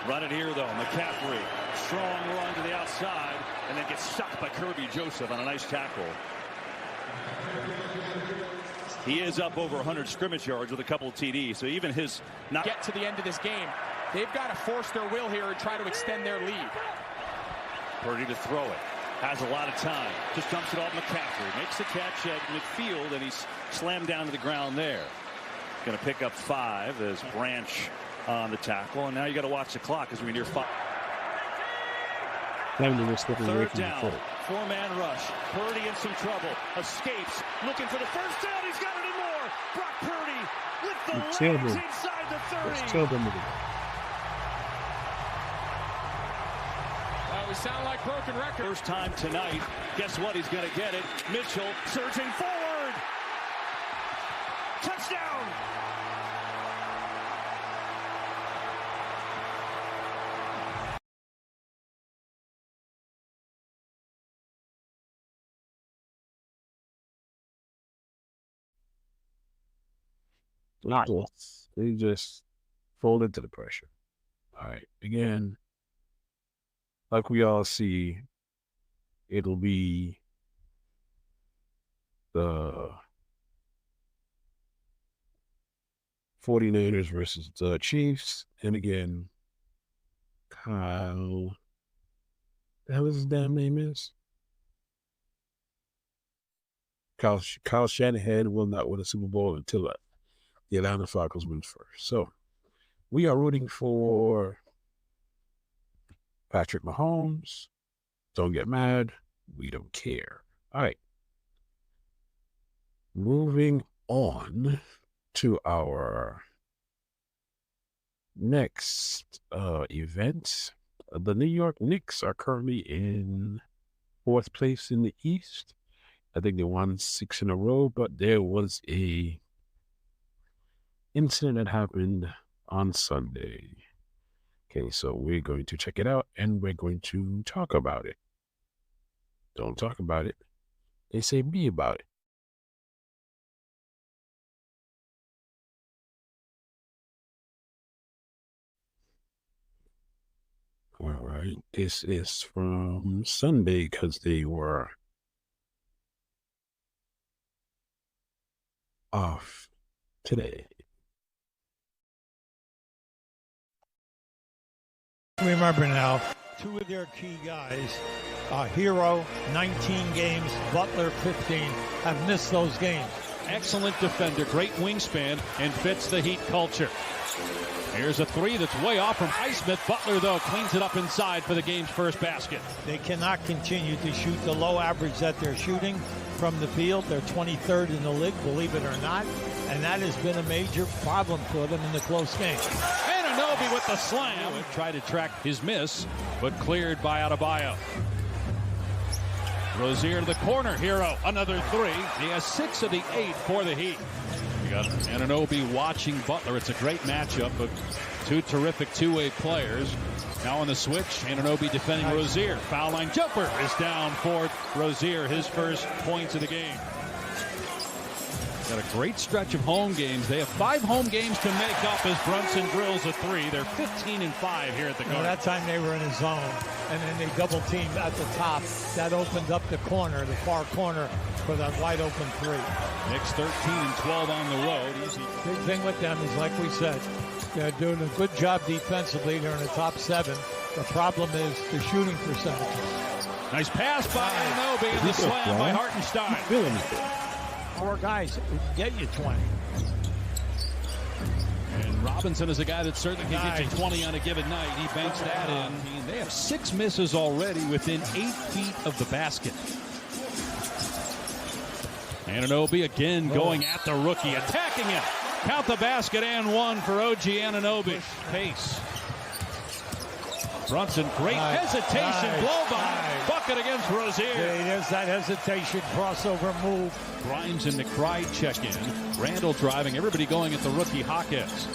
Run it here, though. McCaffrey, strong run to the outside, and then gets sucked by Kirby Joseph on a nice tackle. He is up over 100 scrimmage yards with a couple of TDs, so even his not get to the end of this game, they've got to force their will here and try to extend their lead. Purdy to throw it. Has a lot of time. Just dumps it off McCaffrey. Makes the catch at midfield, and he's slammed down to the ground there. Going to pick up 5 as Branch on the tackle, and now you got to watch the clock as we near 5. 3rd down, 4-man rush. Purdy in some trouble. Escapes, looking for the first down. He's got it and more. Brock Purdy with the legs inside the 30. We sound like broken records. First time tonight. Guess what? He's going to get it. Mitchell surging forward. Touchdown. They just folded to the pressure. All right. Again, like we all see, it'll be the 49ers versus the Chiefs. And again, Kyle, the hell his damn name is? Kyle Shanahan will not win a Super Bowl until the Atlanta Falcons win first. So we are rooting for Patrick Mahomes. Don't get mad. We don't care. All right. Moving on to our next event. The New York Knicks are currently in 4th place in the East. I think they won 6 in a row, but there was a incident that happened on Sunday. Okay, so we're going to check it out and we're going to talk about it. Don't talk about it. They say be about it. All right, this is from Sunday because they were off today. Remember now, 2 of their key guys, Hero, 19 games, Butler, 15, have missed those games. Excellent defender, great wingspan, and fits the Heat culture. Here's a 3 that's way off from Highsmith. Butler, though, cleans it up inside for the game's first basket. They cannot continue to shoot the low average that they're shooting from the field. They're 23rd in the league, believe it or not, and that has been a major problem for them in the close games. Anunoby with the slam. Tried to track his miss, but cleared by Adebayo. Rozier to the corner. Hero, another 3. He has 6 of the 8 for the Heat. You got Anunoby watching Butler. It's a great matchup of 2 terrific two-way players. Now on the switch, Anunoby defending Rozier. Foul line jumper is down for Rozier, his first points of the game. Got a great stretch of home games. They have 5 home games to make up as Brunson drills a 3. They're 15-5 here at the Garden. That time they were in a zone, and then they double teamed at the top. That opened up the corner, the far corner, for that wide open 3. Knicks 13-12 on the road. Easy. Big thing with them is, like we said, they're doing a good job defensively. They're in the top 7. The problem is the shooting percentages. Nice pass by Anunoby, and the slam by Hartenstein. 4 guys get you 20. And Robinson is a guy that certainly can get you 20 on a given night. He banks that in. They have 6 misses already within 8 feet of the basket. Anunoby again going at the rookie, attacking him. Count the basket and 1 for OG Anunoby. Pace. Brunson, great hesitation, blow by, bucket against Rozier. There's that hesitation, crossover move. Grimes and McBride check in. Randle driving, everybody going at the rookie Hawkins.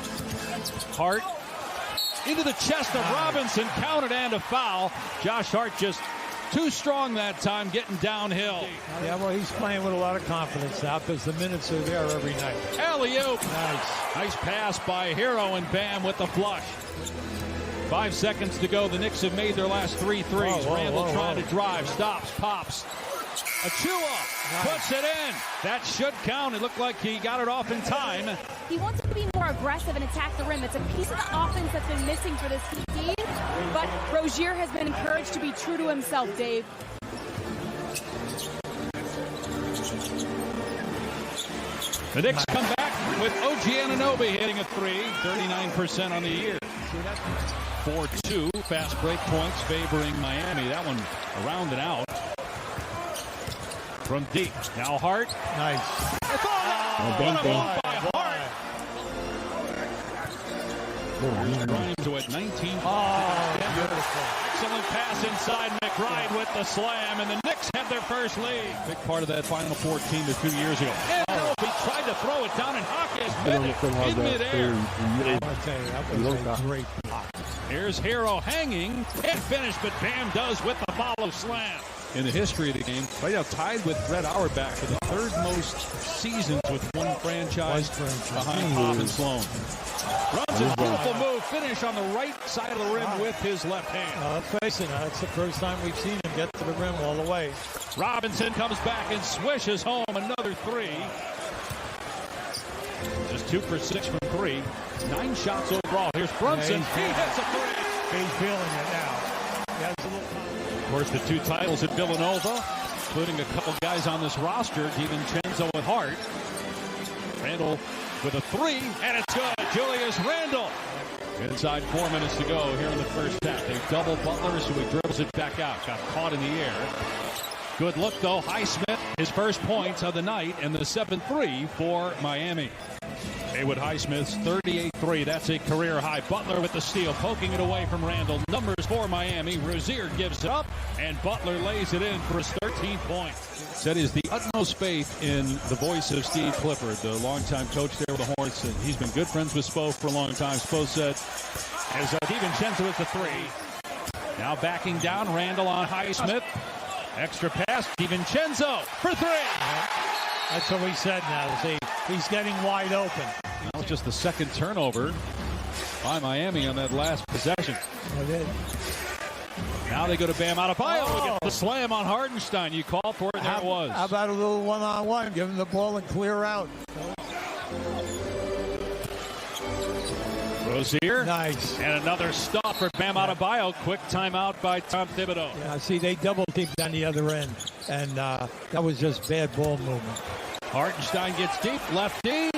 Hart into the chest of Robinson, counted and a foul. Josh Hart just too strong that time, getting downhill. Yeah, well, he's playing with a lot of confidence now because the minutes are there every night. Alley-oop. Nice. Nice pass by Hero, and Bam with the flush. 5 seconds to go. The Knicks have made their last 3 threes. Randle trying to drive, stops, pops. Achua puts it in. That should count. It looked like he got it off in time. He wants to be more aggressive and attack the rim. It's a piece of the offense that's been missing for this team. But Rozier has been encouraged to be true to himself, Dave. The Knicks come back with OG Anunoby hitting a 3, 39% on the year. 4-2, fast break points favoring Miami. That one around and out. From deep. Now Hart. Nice. What a move by Hart. Grimes to it, 19. Beautiful. Excellent pass inside. McBride with the slam, and the Knicks have their first lead. Big part of that Final Four team a few years ago. And he tried to throw it down, and Hawkins in midair. That was a great block. Here's Hero hanging. Can't finish, but Bam does with the follow slam. In the history of the game, right now tied with Fred Auerbach for the 3rd most seasons with one franchise behind Pop and Sloan. Runs a beautiful move, finish on the right side of the rim with his left hand. Let's face it, that's the first time we've seen him get to the rim all the way. Robinson comes back and swishes home another 3. Just 2 for 6 from 3. 9 shots overall. Here's Brunson. He hits a 3. He's feeling it now. He has a little time. Of course, the 2 titles at Villanova, including a couple guys on this roster. DiVincenzo with Hart. Randle with a 3, and it's good. Julius Randle. Inside 4 minutes to go here in the first half. They double Butler, so he dribbles it back out. Got caught in the air. Good look, though. Highsmith, his first points of the night, and the 7th 3 for Miami. Haywood Highsmith's 38-3. That's a career high. Butler with the steal, poking it away from Randle. Numbers for Miami. Rozier gives it up, and Butler lays it in for his 13 points. That is the utmost faith in the voice of Steve Clifford, the longtime coach there with the Hornets. And he's been good friends with Spo for a long time. Spo said, as DiVincenzo with the 3. Now backing down, Randle on Highsmith. Extra pass, DiVincenzo for 3. That's what we said now. See, he's getting wide open. That was just the 2nd turnover by Miami on that last possession. Now they go to Bam Adebayo. We get the slam on Hartenstein. You called for it, and there it was. How about a little one-on-one? Give him the ball and clear out. Rozier. Nice. And another stop for Bam Adebayo. Quick timeout by Tom Thibodeau. Yeah, see, they double-teamed on the other end, and that was just bad ball movement. Hartenstein gets deep, left deep,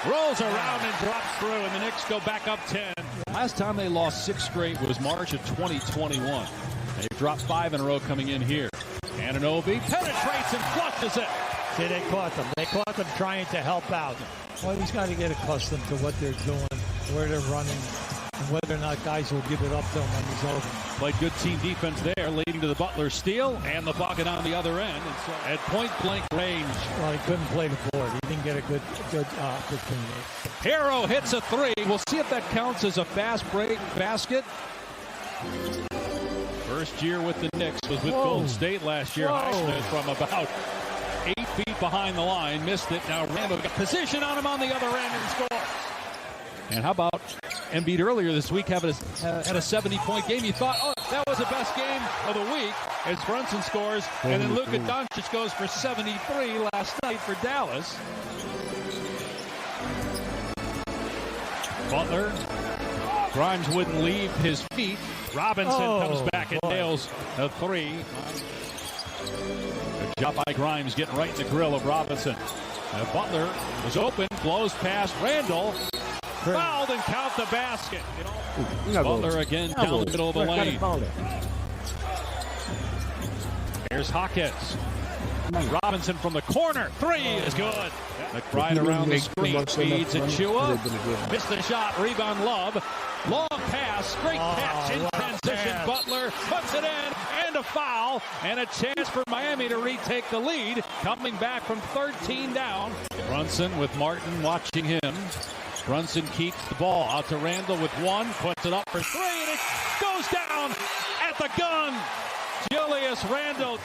rolls around and drops through, and the Knicks go back up 10. Last time they lost 6 straight was March of 2021. They dropped 5 in a row coming in here. Anunoby penetrates and flushes it. See, they caught them. They caught them trying to help out. Well, he's got to get accustomed to what they're doing, where they're running, and whether or not guys will give it up to him when he's open. Played good team defense there, leading to the Butler steal and the bucket on the other end. And so at point-blank range. Well, he couldn't play the board. He didn't get a good opportunity. Hero hits a 3. We'll see if that counts as a fast break basket. First year with the Knicks was with Golden State last year. Highsmith from about 8 feet behind the line, missed it. Now Randle got position on him on the other end and scores. And how about Embiid earlier this week had a 70-point game? You thought, oh, that was the best game of the week as Brunson scores. And then Luka Doncic goes for 73 last night for Dallas. Butler. Grimes wouldn't leave his feet. Robinson comes back and nails a three. Good job by Grimes getting right in the grill of Robinson. Butler was open, blows past Randle. Fouled and count the basket. Butler again down the middle of the lane. Here's Hawkins. Robinson from the corner. Three is good. McBride around the screen. Feeds Achua. Missed the shot. Rebound Love. Long pass. Great catch in transition. Butler puts it in. And a foul. And a chance for Miami to retake the lead. Coming back from 13 down. Brunson with Martin watching him. Brunson keeps the ball out to Randle with one. Puts it up for three. And it goes down at the gun. Julius Randle.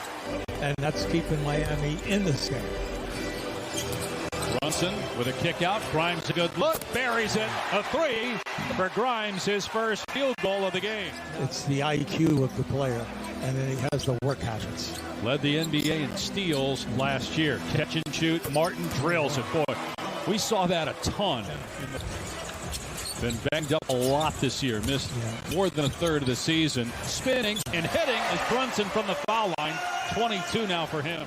And that's keeping Miami in this game. Brunson with a kick out. Grimes a good look. Buries it. A three for Grimes, his first field goal of the game. It's the IQ of the player, and then he has the work habits. Led the NBA in steals last year. Catch and shoot. Martin drills it. Boy, we saw that a ton. Been banged up a lot this year. Missed more than a third of the season. Spinning and hitting is Brunson from the foul line. 22 now for him.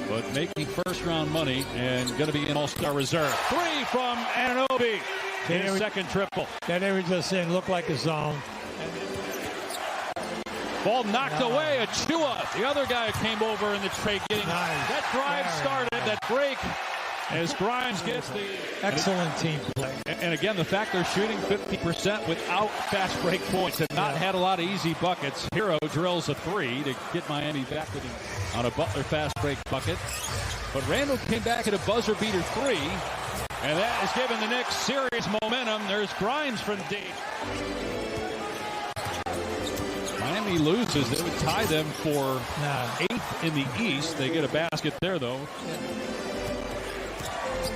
But making first-round money and going to be an all-star reserve. Three from Anunoby. His second triple. That they were just saying looked like a zone. Ball knocked away. Achua, the other guy came over in the trade getting that drive started. That break. As Grimes gets the excellent team play. And again, the fact they're shooting 50% without fast break points have not had a lot of easy buckets. Hero drills a three to get Miami back on a Butler fast break bucket. But Randle came back at a buzzer beater three. And that has given the Knicks serious momentum. There's Grimes from deep. Miami loses. They would tie them for 8th in the East. They get a basket there, though.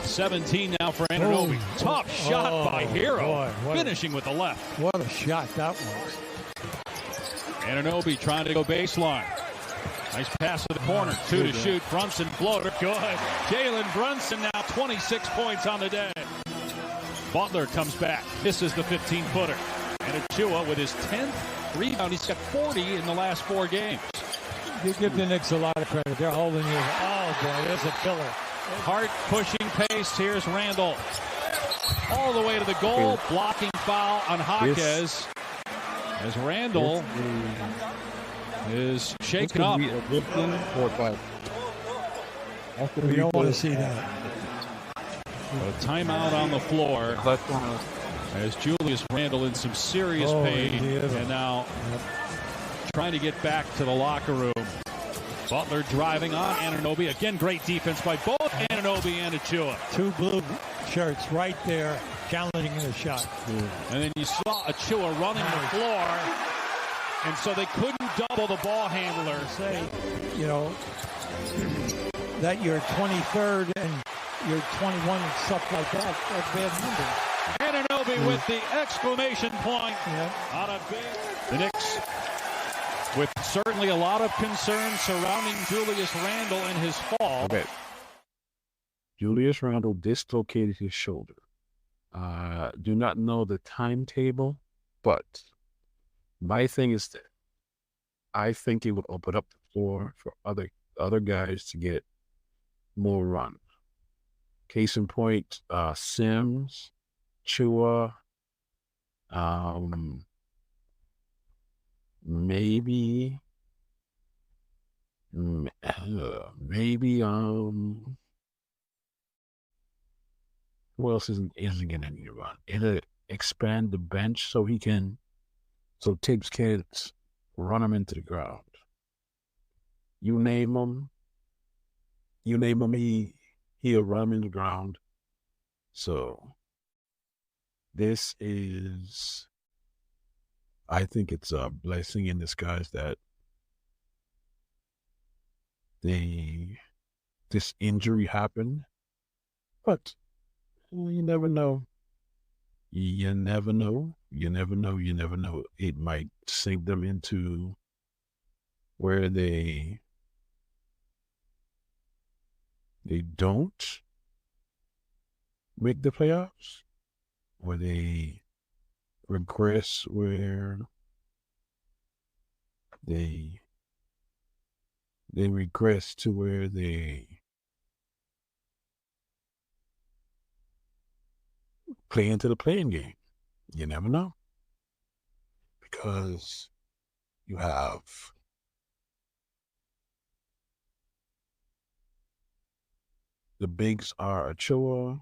17 now for Anunoby. Tough shot by Hero. Finishing with the left. What a shot that was. Anunoby trying to go baseline. Nice pass to the corner. Two to shoot. Brunson floater. Good. Jalen Brunson now 26 points on the day. Butler comes back. Misses the 15-footer. And Achua with his 10th rebound. He's got 40 in the last 4 games. You give the Knicks a lot of credit. They're holding you. Oh, boy, there's a killer. Hard pushing pace. Here's Randle. All the way to the goal. Blocking foul on Hawkins. As Randle is shaken up. We don't want to see that. A timeout on the floor. As Julius Randle in some serious pain. And now trying to get back to the locker room. Butler driving on Anunoby. Again, great defense by both Anunoby and Achua. 2 blue shirts right there challenging the shot. And then you saw Achua running the floor. And so they couldn't double the ball handler. Say, you know, that you're 23rd and you're 21 and stuff like that. That's bad number. Anunoby with the exclamation point. On a big. The Knicks with certainly a lot of concern surrounding Julius Randle and his fall. Okay. Julius Randle dislocated his shoulder. Do not know the timetable, but my thing is that I think it would open up the floor for other guys to get more run. Case in point, Sims, Chua, maybe who else isn't getting any run? It'll expand the bench so Tibbs can't run him into the ground. You name him, he'll run him in the ground. So this is, I think it's a blessing in disguise that they this injury happen. But you never know. You never know. You never know. You never know. It might sink them into where they don't make the playoffs, or they regress where they regress to where they play into the playing game. You never know, because you have the bigs are Ochoa,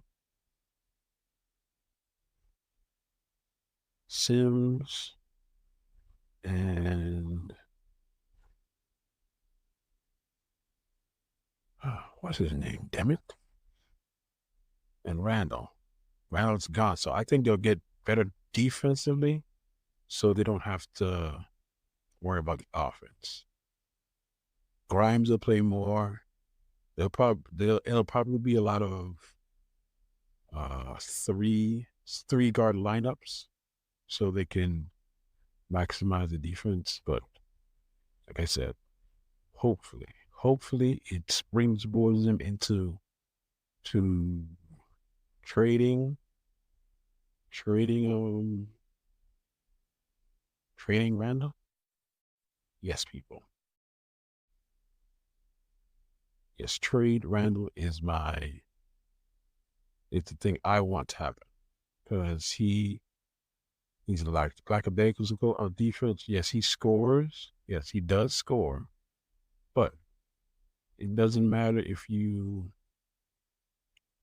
Sims, and what's his name? Damn it. And Randle. Randle's gone. So I think they'll get better defensively, so they don't have to worry about the offense. Grimes will play more. It'll probably be a lot of three guard lineups, so they can maximize the defense. But like I said, hopefully it springboards them into trading Randle. Yes, people. Yes, trade Randle is it's the thing I want to happen, because he's like a Baker on defense. Yes, he scores. Yes, he does score, but it doesn't matter if you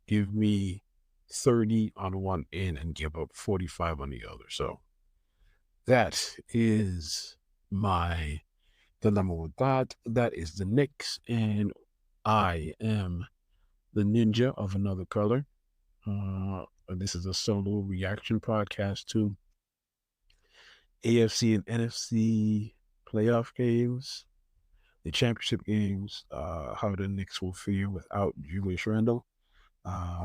give me 30 on one end and give up 45 on the other. So that is the number one thought. That is the Knicks, and I am the ninja of another color. This is a solo reaction podcast to AFC and NFC playoff games, the championship games, how the Knicks will fare without Julius Randle.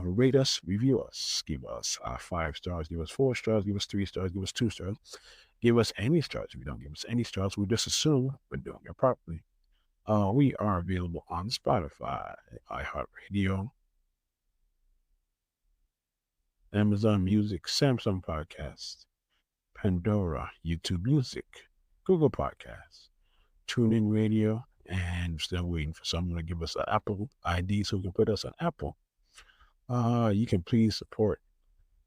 Rate us, review us, give us 5 stars, give us 4 stars, give us 3 stars, give us 2 stars, give us any stars. If you don't give us any stars, we just assume we're doing it properly. We are available on Spotify, iHeartRadio, Amazon Music, Samsung Podcast, Pandora, YouTube Music, Google Podcasts, TuneIn Radio, and still waiting for someone to give us an Apple ID so we can put us on Apple. You can please support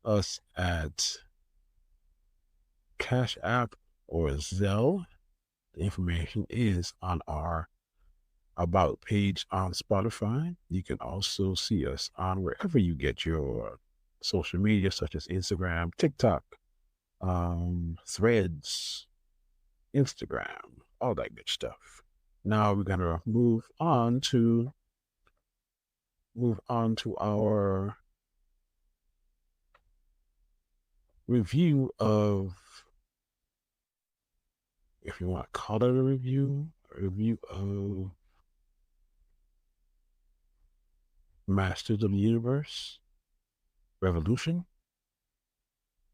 us at Cash App or Zelle. The information is on our About page on Spotify. You can also see us on wherever you get your social media, such as Instagram, TikTok, Threads, Instagram, all that good stuff. Now we're gonna move on to our review of, if you want to call it a review of Masters of the Universe Revolution,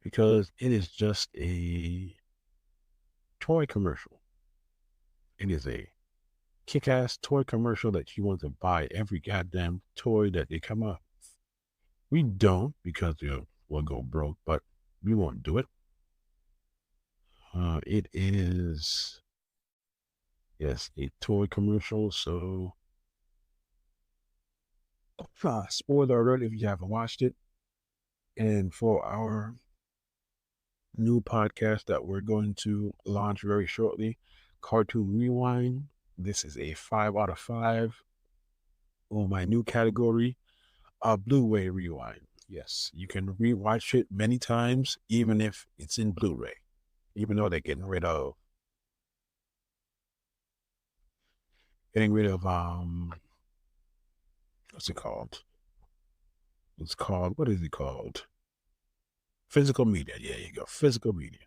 because it is just a toy commercial. It is a kick-ass toy commercial that you want to buy every goddamn toy that they come up. We don't, because we'll go broke, but we won't do it. It is, yes, a toy commercial. So, spoiler alert if you haven't watched it. And for our new podcast that we're going to launch very shortly, Cartoon Rewind, this is a 5 out of 5 on my new category, Blu-ray Rewind. Yes, you can rewatch it many times, even if it's in Blu-ray, even though they're getting rid of what's it called? What is it called? Physical media. Yeah, you go. Physical media.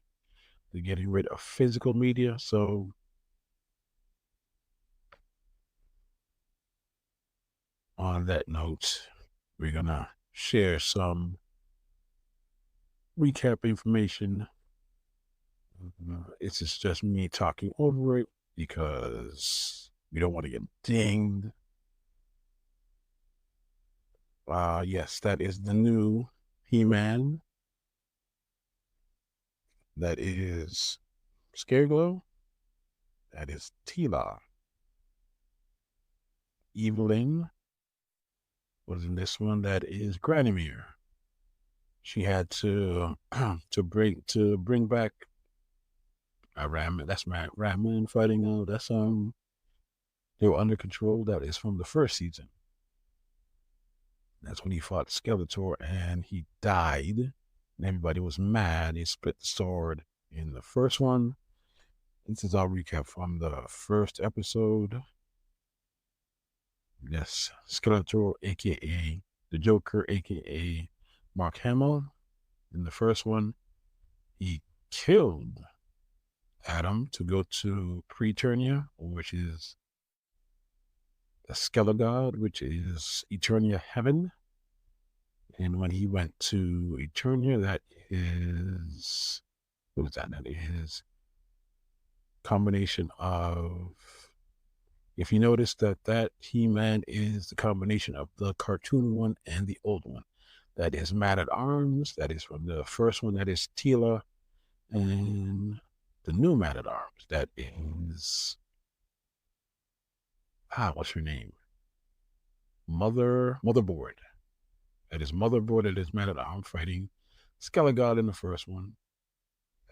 They're getting rid of physical media. So on that note, we're going to share some recap information. It's just me talking over it because we don't want to get dinged. Yes, that is the new He-Man. That is Scareglow. That is Tila. Evelyn was in this one. That is Granimir. She had to bring back Ram. That's Ramman fighting. That's they were under control. That is from the first season. That's when he fought Skeletor and he died. And everybody was mad. He split the sword in the first one. This is our recap from the first episode. Yes, Skeletor, a.k.a. the Joker, a.k.a. Mark Hamill. In the first one, he killed Adam to go to Preternia, which is the Skelegod, which is Eternia Heaven. And when he went to Eternia, that is, what was that? That is combination of, if you notice that He-Man is the combination of the cartoon one and the old one. That is Man-at-Arms. That is from the first one. That is Tila. And the new Man-at-Arms. That is, what's her name? Motherboard. That is Motherboard. That is Man-at-Arms fighting Skelegod in the first one.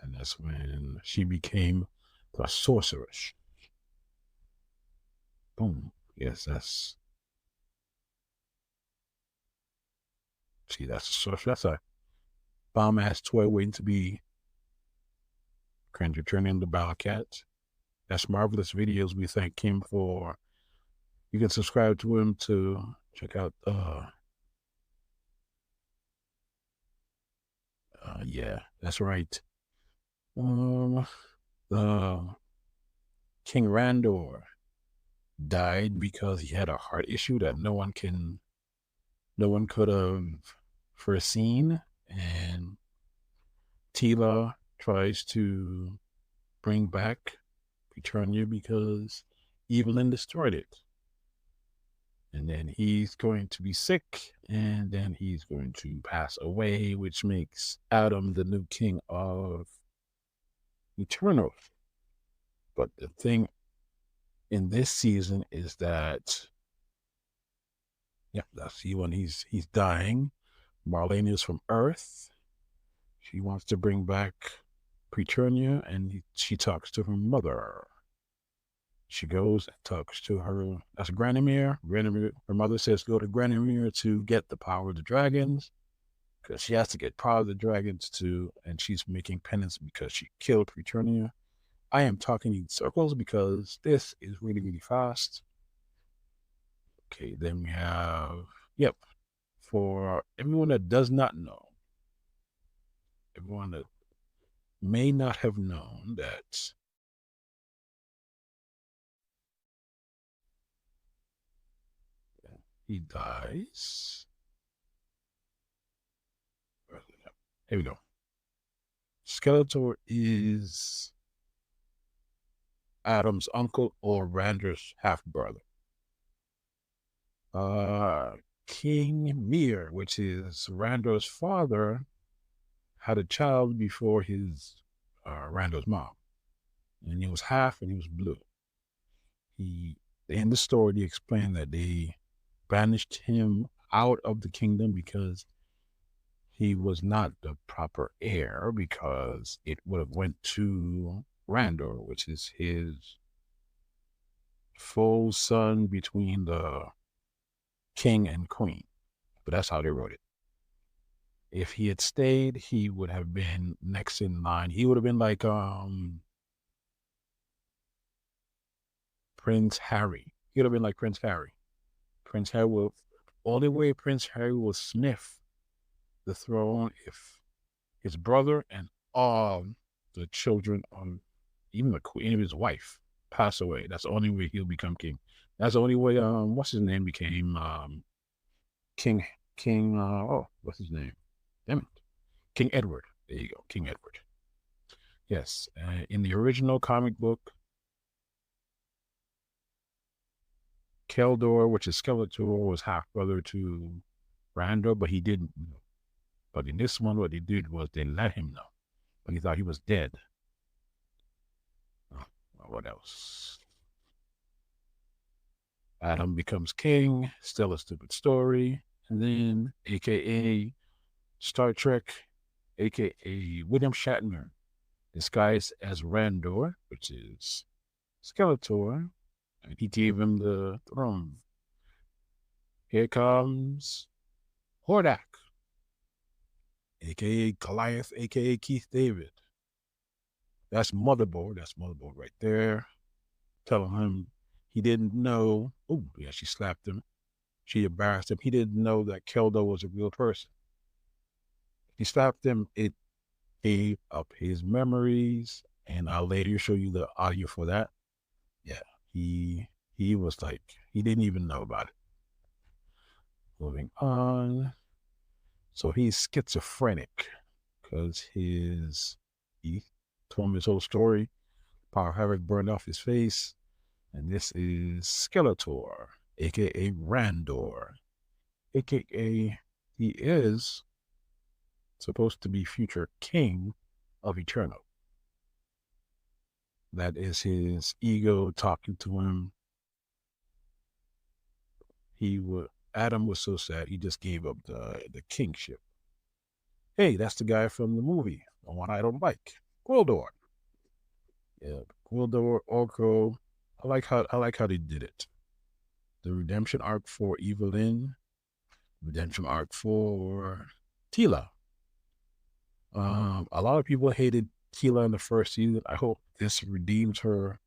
And that's when she became the sorceress. Boom. Yes, that's... See, that's a sorceress. That's a bomb-ass toy waiting to be turned into Battlecat. That's Marvelous Videos. We thank him for... You can subscribe to him to check out... yeah, that's right. King Randle died because he had a heart issue that no one could have foreseen, and Tila tries to bring back Eternia because Evelyn destroyed it. And then he's going to be sick, and then he's going to pass away, which makes Adam the new king of Eternal. But the thing in this season is that, that's when he's dying. Marlene is from Earth. She wants to bring back Preternia, and she talks to her mother. She goes and talks to her. That's Granimir. Her mother says go to Granimir to get the power of the dragons, because she has to get power of the dragons too, and she's making penance because she killed Preternia. I am talking in circles because this is really, really fast. Okay, then we have, for everyone that does not know, everyone that may not have known that he dies. Here we go. Skeletor is Adam's uncle or Rander's half-brother. King Mir, which is Rander's father, had a child before his Rander's mom. And he was half and he was blue. In the story, they explained that they banished him out of the kingdom because he was not the proper heir, because it would have went to Randor, which is his full son between the king and queen. But that's how they wrote it. If he had stayed, he would have been next in line. He would have been like Prince Harry. He would have been like Prince Harry. Prince Harry will, only way Prince Harry will sniff the throne if his brother and all the children, even the queen of his wife, pass away. That's the only way he'll become king. That's the only way. What's his name became King. What's his name? Damn it, King Edward. There you go, King Edward. Yes, in the original comic book, Keldor, which is Skeletor, was half brother to Randle, but he didn't know. But in this one, what they did was they let him know, but he thought he was dead. Oh, well, what else? Adam becomes king, still a stupid story. And then, a.k.a. Star Trek, a.k.a. William Shatner, disguised as Randor, which is Skeletor, and he gave him the throne. Here comes Hordak, a.k.a. Goliath, a.k.a. Keith David. That's Motherboard. That's Motherboard right there. Telling him he didn't know. Oh, yeah, she slapped him. She embarrassed him. He didn't know that Keldor was a real person. He slapped him. It gave up his memories, and I'll later show you the audio for that. Yeah, he was like, he didn't even know about it. Moving on. So he's schizophrenic because he told him his whole story. Power Havoc burned off his face. And this is Skeletor, a.k.a. Randor, a.k.a. he is supposed to be future king of Eternal. That is his ego talking to him. Adam was so sad, he just gave up the kingship. Hey, that's the guy from the movie, the one I don't like, Gwildor. Yeah, Gwildor, Orko. I like how they did it. The redemption arc for Evelyn, redemption arc for Teela. A lot of people hated Teela in the first season. I hope this redeems her.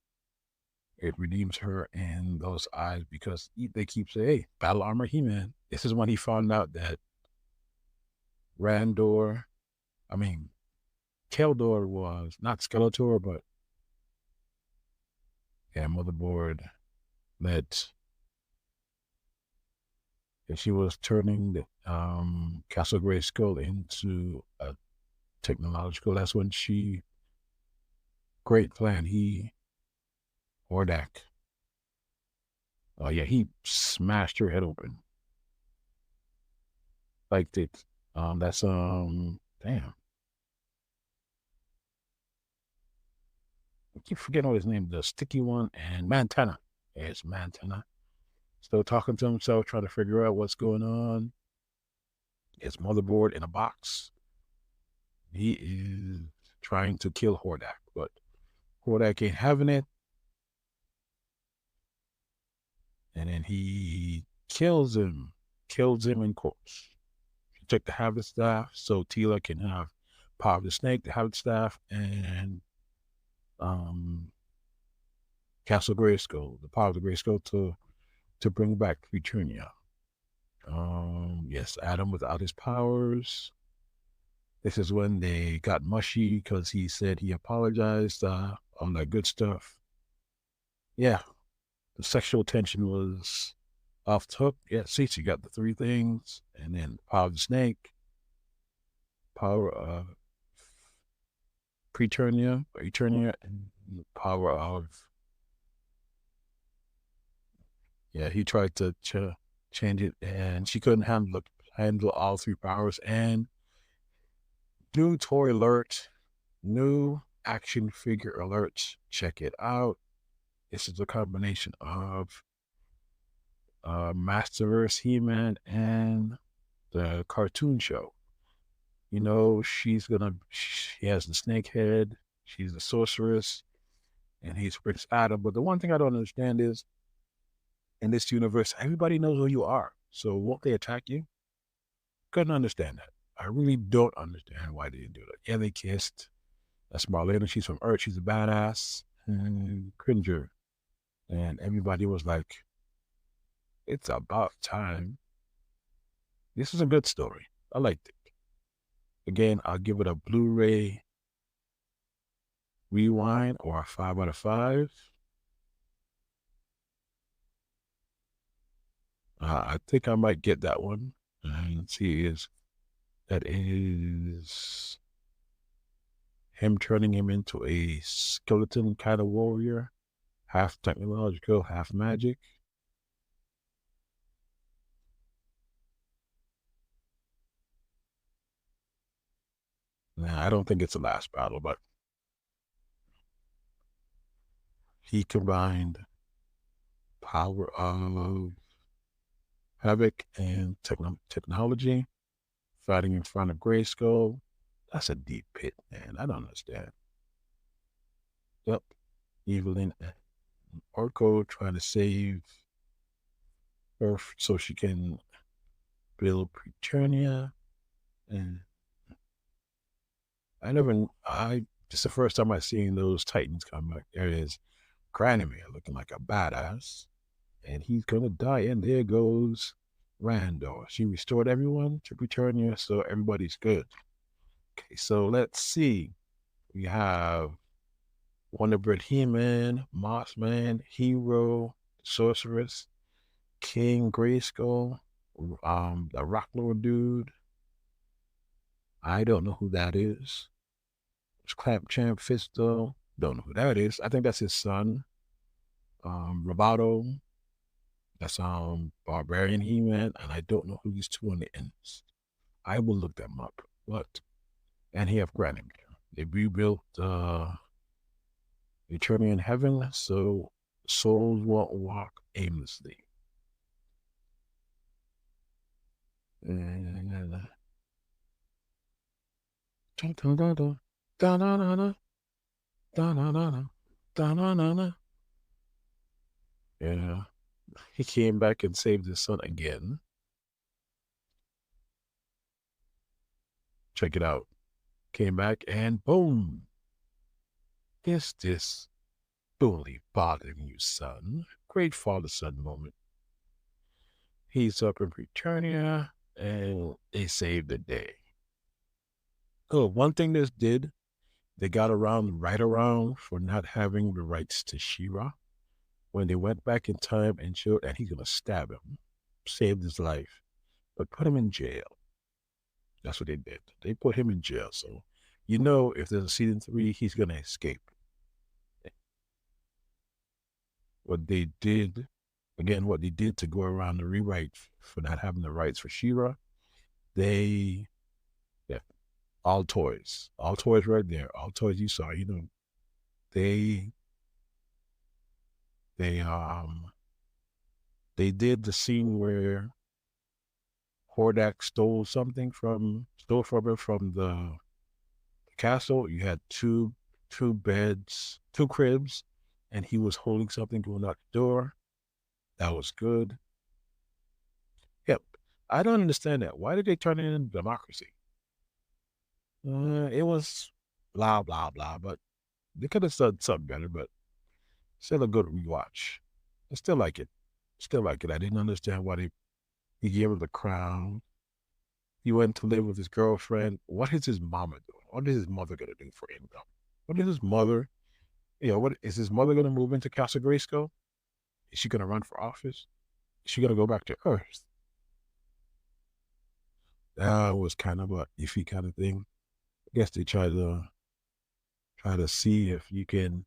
It redeems her in those eyes, because they keep saying, hey, battle armor He-Man. This is when he found out that Keldor was not Skeletor, but Motherboard, that she was turning the Castle Grayskull into a technological. That's when great plan. Hordak. Oh yeah, he smashed her head open. Like that. That's damn. I keep forgetting all his name. The sticky one and Montana. Yeah, it's Montana. Still talking to himself, trying to figure out what's going on. It's Motherboard in a box. He is trying to kill Hordak, but Hordak ain't having it. And then he kills him in quotes. He took the Habit Staff so Teela can have Power of the Snake, the Habit Staff, and Castle Grayskull, the Power of the Grayskull to bring back Eternia. Yes, Adam without his powers. This is when they got mushy because he said he apologized on that good stuff. Yeah, the sexual tension was off the hook. Yeah, see, so you got the three things, and then Power of the Snake, Power of Eternia, and the power of... Yeah, he tried to change it, and she couldn't handle all three powers. And new toy alert, new action figure alert. Check it out. This is a combination of Masterverse, He-Man, and the cartoon show. You know, she has the snake head, she's the sorceress, and he's Prince Adam. But the one thing I don't understand is, in this universe, everybody knows who you are. So won't they attack you? Couldn't understand that. I really don't understand why they didn't do that. Yeah, they kissed. That's Marlena. She's from Earth. She's a badass. And Cringer. And everybody was like, it's about time. This is a good story. I liked it. Again, I'll give it a Blu-ray rewind or a 5 out of 5. I think I might get that one and see that is him turning him into a skeleton kind of warrior, half technological, half magic. Nah, I don't think it's the last battle, but he combined power of havoc and technology, fighting in front of Grayskull. That's a deep pit, man. I don't understand. Yep. Evelyn and Orko trying to save her so she can build Preternia. And this is the first time I've seen those Titans come back. There is Granimir looking like a badass. And he's gonna die. And there goes Randle. She restored everyone to Preternia, so everybody's good. Okay, so let's see. We have Wonder Bread He-Man, Mossman, Hero, Sorceress, King Grayskull, the Rock Lord dude. I don't know who that is. It's Clapchamp Fisto. Don't know who that is. I think that's his son. Roboto. That's Barbarian He-Man, and I don't know who these two on the ends. I will look them up. And he have Granimir. They rebuilt Eternity in Heaven, so souls won't walk aimlessly. And yeah, he came back and saved his son again. Check it out. Came back and boom. Is this fully bothering you, son? Great father-son moment. He's up in Preternia, and they saved the day. Oh, one thing this did, they got right around for not having the rights to She-Ra. When they went back in time and showed that he's going to stab him, saved his life, but put him in jail. That's what they did. They put him in jail, so you know if there's a season 3, he's going to escape. What they did to go around the rewrite for not having the rights for She-Ra, all toys right there, all toys you saw, they did the scene where Hordak stole from the castle. You had two beds, 2 cribs, and he was holding something going out the door. That was good. Yep. I don't understand that. Why did they turn it into democracy? It was blah, blah, blah, but they could have said something better, but still a good rewatch. I still like it. I didn't understand why he gave her the crown. He went to live with his girlfriend. What is his mama doing? What is his mother going to do for him? What is his mother? What is his mother going to move into Castle Grayskull? Is she going to run for office? Is she going to go back to Earth? That was kind of a iffy kind of thing. I guess they try to see if you can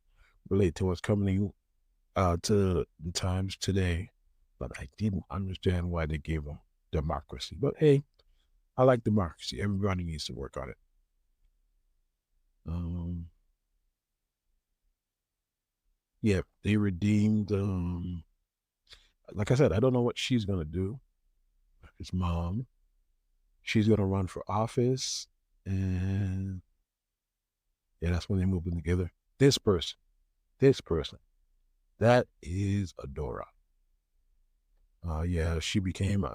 relate to what's coming to the times today. But I didn't understand why they gave them democracy. But hey, I like democracy. Everybody needs to work on it. Yeah, they redeemed. Like I said, I don't know what she's gonna do. His mom. She's gonna run for office, and yeah, that's when they moved in together. This person, that is Adora. Yeah, she became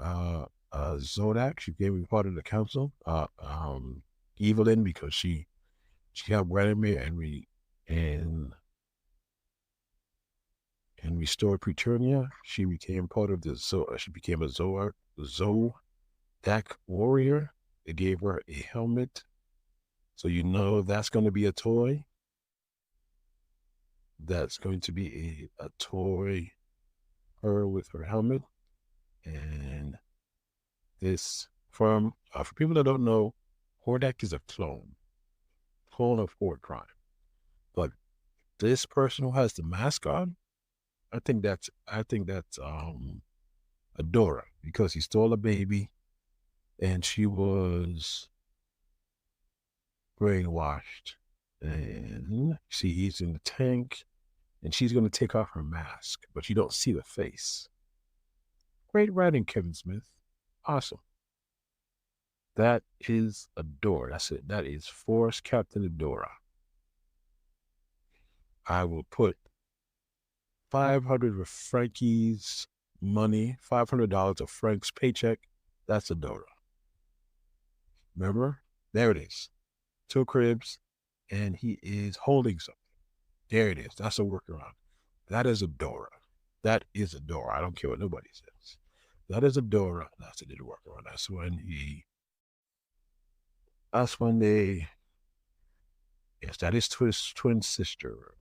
Zodak. She became part of the council. Evelyn, because she helped Granimir and restored Preternia. She became part of she became a Zodak warrior. They gave her a helmet. So that's going to be a toy. That's going to be a toy, her with her helmet. And this for people that don't know, Hordak is a clone of Horde Prime. But this person who has the mask on, I think that's Adora, because he stole a baby and she was brainwashed. And see, he's in the tank and she's going to take off her mask, but you don't see the face. Great writing, Kevin Smith. Awesome. That is Adora. That's it. That is Force Captain Adora. I will put 500 of Frankie's money, $500 of Frank's paycheck. That's Adora. Remember? There it is. 2 cribs, and he is holding something. There it is. That's a workaround. That is Adora. That is Adora. I don't care what nobody says. That is Adora. That's a little workaround. That's when they, yes, that is his twin sister.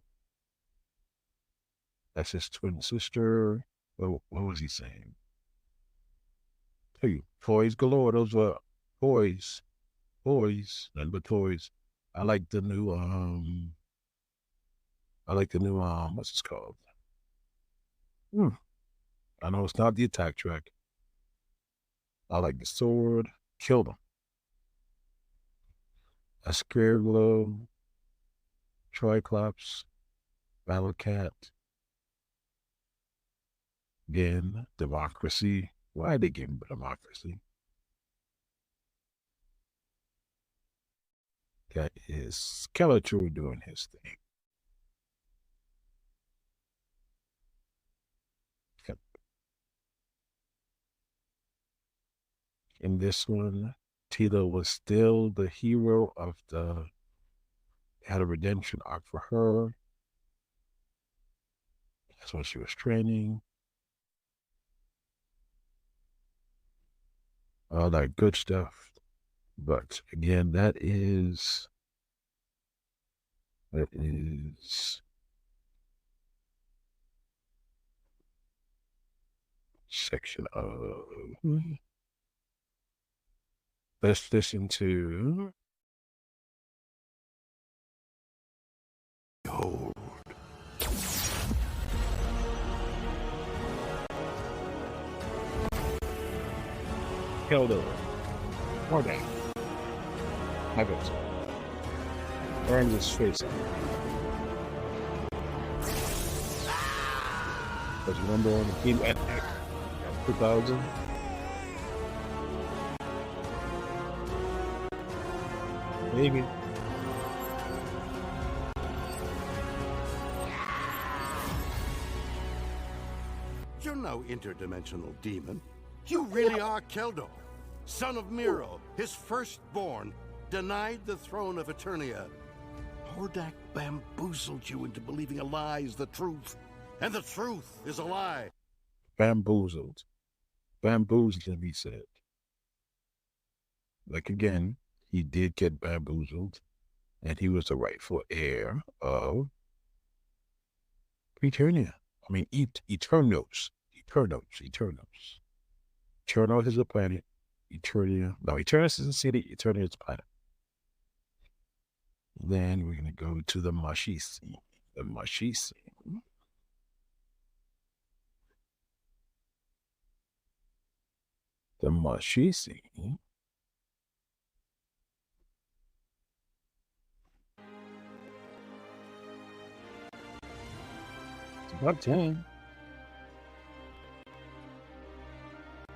That's his twin sister. What was he saying? Tell you, toys galore. Those were toys. Toys. Nothing but toys. I like the new, what's it called? I know it's not the attack track. I like the sword. Killed him. A Scare Glow. Triclops. Battle Cat. Again, Democracy. Why they give him Democracy? That is Skeletor doing his thing. In this one, Tila was still the hero of had a redemption arc for her. That's when she was training. All that good stuff. But again, that is section of, let's listen to Behold. Held over. More down. Have it. Burns his face out. But remember on the team at 2000? Maybe. You're no interdimensional demon. You really are Keldor, son of Miro, his firstborn, denied the throne of Eternia. Hordak bamboozled you into believing a lie is the truth, and the truth is a lie. Bamboozled. Bamboozled him, he said. Like again, he did get bamboozled, and he was the rightful heir of Eternia. I mean, Eternos. Eternos is a planet. Eternia. No, Eternus is a city. Eternia is a planet. Then we're going to go to the Mashisi. The Mashisi. The Mashisi. It's about time.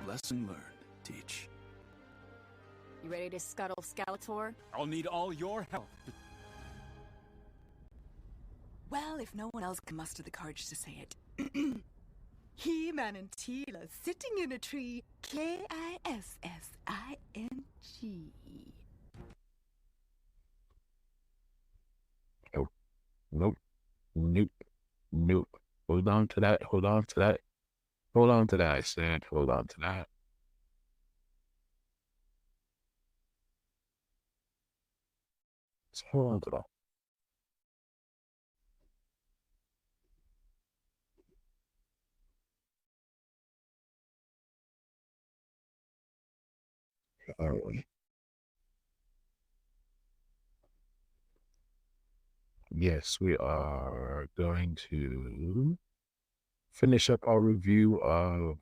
Lesson learned, Teach. You ready to scuttle Skeletor? I'll need all your help. Well, if no one else can muster the courage to say it. He-Man and Teela sitting in a tree. K-I-S-S-I-N-G. Oh, nope. Hold on to that. I said. Hold on to that. Hold on to that. Yes, we are going to finish up our review of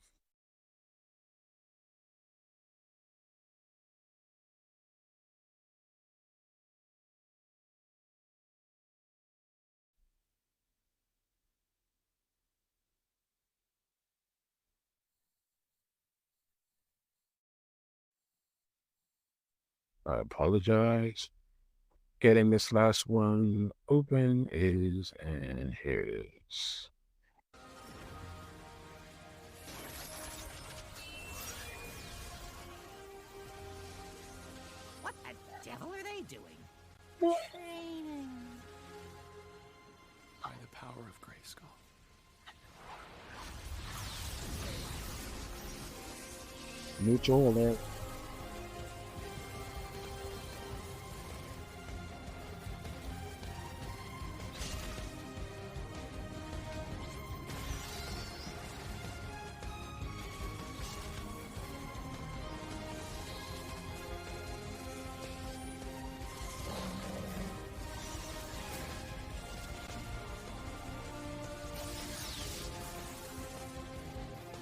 I apologize. Getting this last one open is, and here it is. What the devil are they doing? Training. By the power of Grayskull. Neutral alert.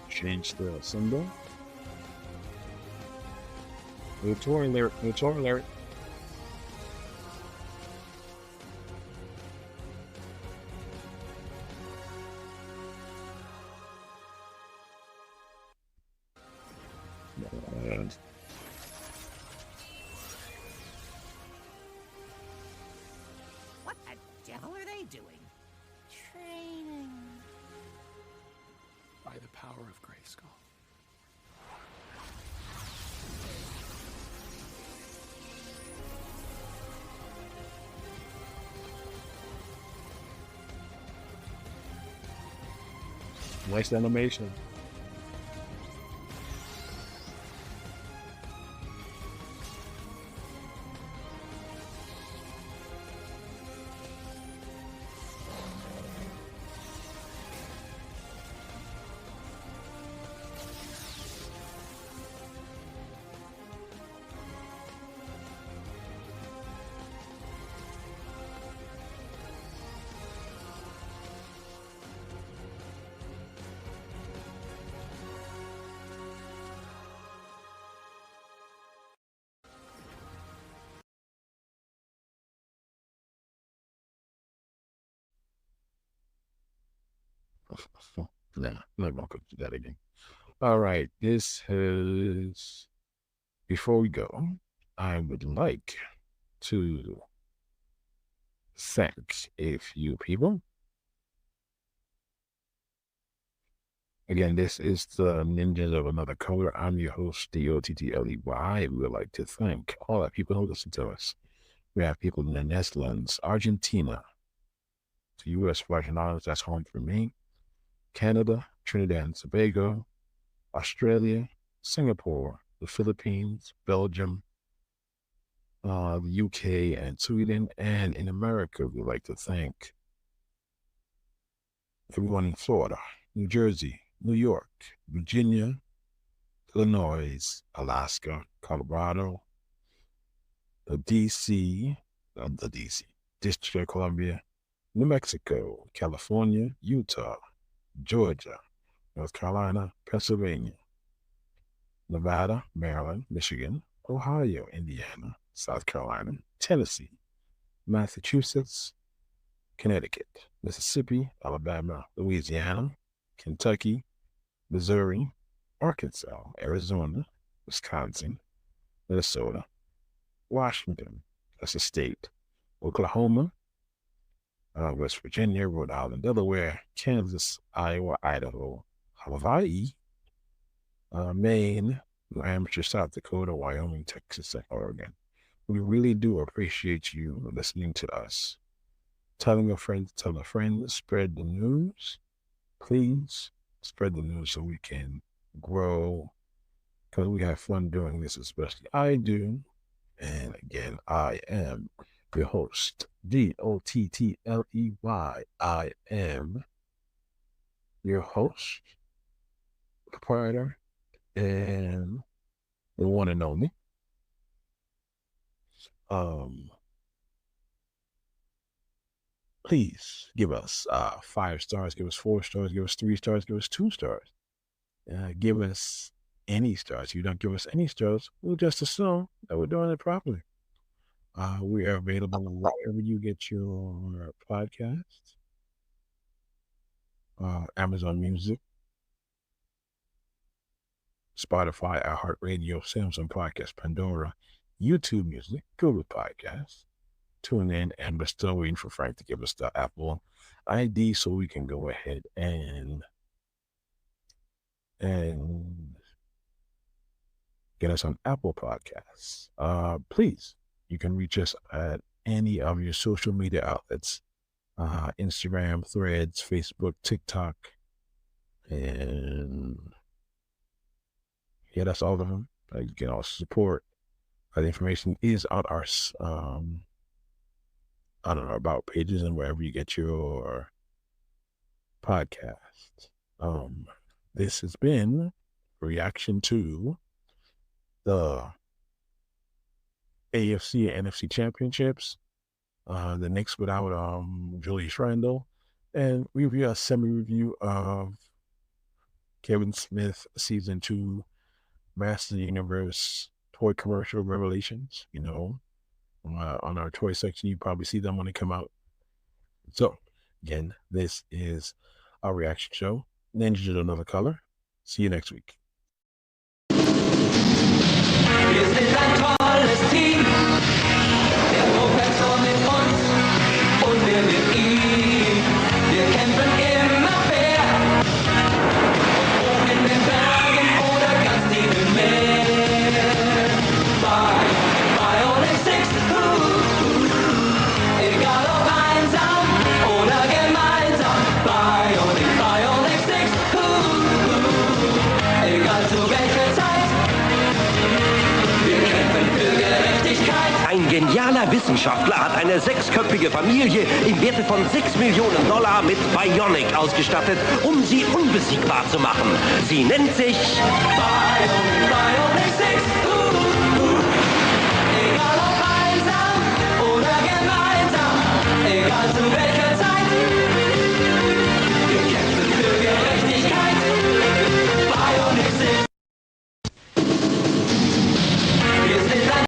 Change the symbol. Neutral alert. Neutral alert. What the devil are they doing? Training. By the power of Grayskull. Nice animation. Nah, I'm not gonna go through that again. All right, this is, before we go, I would like to thank a few people. Again, this is the Ninjas of Another Color. I'm your host, DOTTLEY. We would like to thank all the people who listen to us. We have people in the Netherlands, Argentina, the U.S. Virgin Islands, that's home for me, Canada, Trinidad and Tobago, Australia, Singapore, the Philippines, Belgium, the UK and Sweden, and in America, we'd like to thank everyone in Florida, New Jersey, New York, Virginia, Illinois, Alaska, Colorado, the DC, District of Columbia, New Mexico, California, Utah, Georgia, North Carolina, Pennsylvania, Nevada, Maryland, Michigan, Ohio, Indiana, South Carolina, Tennessee, Massachusetts, Connecticut, Mississippi, Alabama, Louisiana, Kentucky, Missouri, Arkansas, Arizona, Wisconsin, Minnesota, Washington, that's a state, Oklahoma, West Virginia, Rhode Island, Delaware, Kansas, Iowa, Idaho, Hawaii, Maine, New Hampshire, South Dakota, Wyoming, Texas, and Oregon. We really do appreciate you listening to us. Telling a friend to tell a friend, spread the news. Please spread the news so we can grow, because we have fun doing this, especially I do. And again, I am your host, DOTTLEY. I am your host, proprietor, and the one and only Please give us 5 stars, give us 4 stars, give us 3 stars, give us 2 stars. Give us any stars. If you don't give us any stars, we'll just assume that we're doing it properly. We are available wherever you get your podcasts. Amazon Music, Spotify, iHeartRadio, Samsung Podcast, Pandora, YouTube Music, Google Podcasts. Tune in, and we're still waiting for Frank to give us the Apple ID so we can go ahead and get us on Apple Podcasts. Please, you can reach us at any of your social media outlets. Instagram, Threads, Facebook, TikTok, and yeah, that's all of them. You can also support. The information is on our about pages and wherever you get your podcast. This has been reaction to the AFC and NFC Championships. The Knicks without Julius Randle, and a semi-review of Kevin Smith Season 2 Master Universe toy commercial revelations. On our toy section, you probably see them when they come out. So, again, this is our reaction show. Ninja to Another Color. See you next week. Wir sind ein tolles Team. Der Professor mit uns und wir mit ihm. Wir kämpfen immer fair. Hoch in den Bergen oder ganz tief im Meer. Bei Onyx 6, egal ob einsam oder gemeinsam. Bei Onyx 6, egal zu welcher Zeit. Wir kämpfen für Gerechtigkeit. Ein genialer Wissenschaftler hat eine 6-köpfige Familie im Werte von $6 Millionen mit Bionic ausgestattet, um sie unbesiegbar zu machen. Sie nennt sich Bionic 6.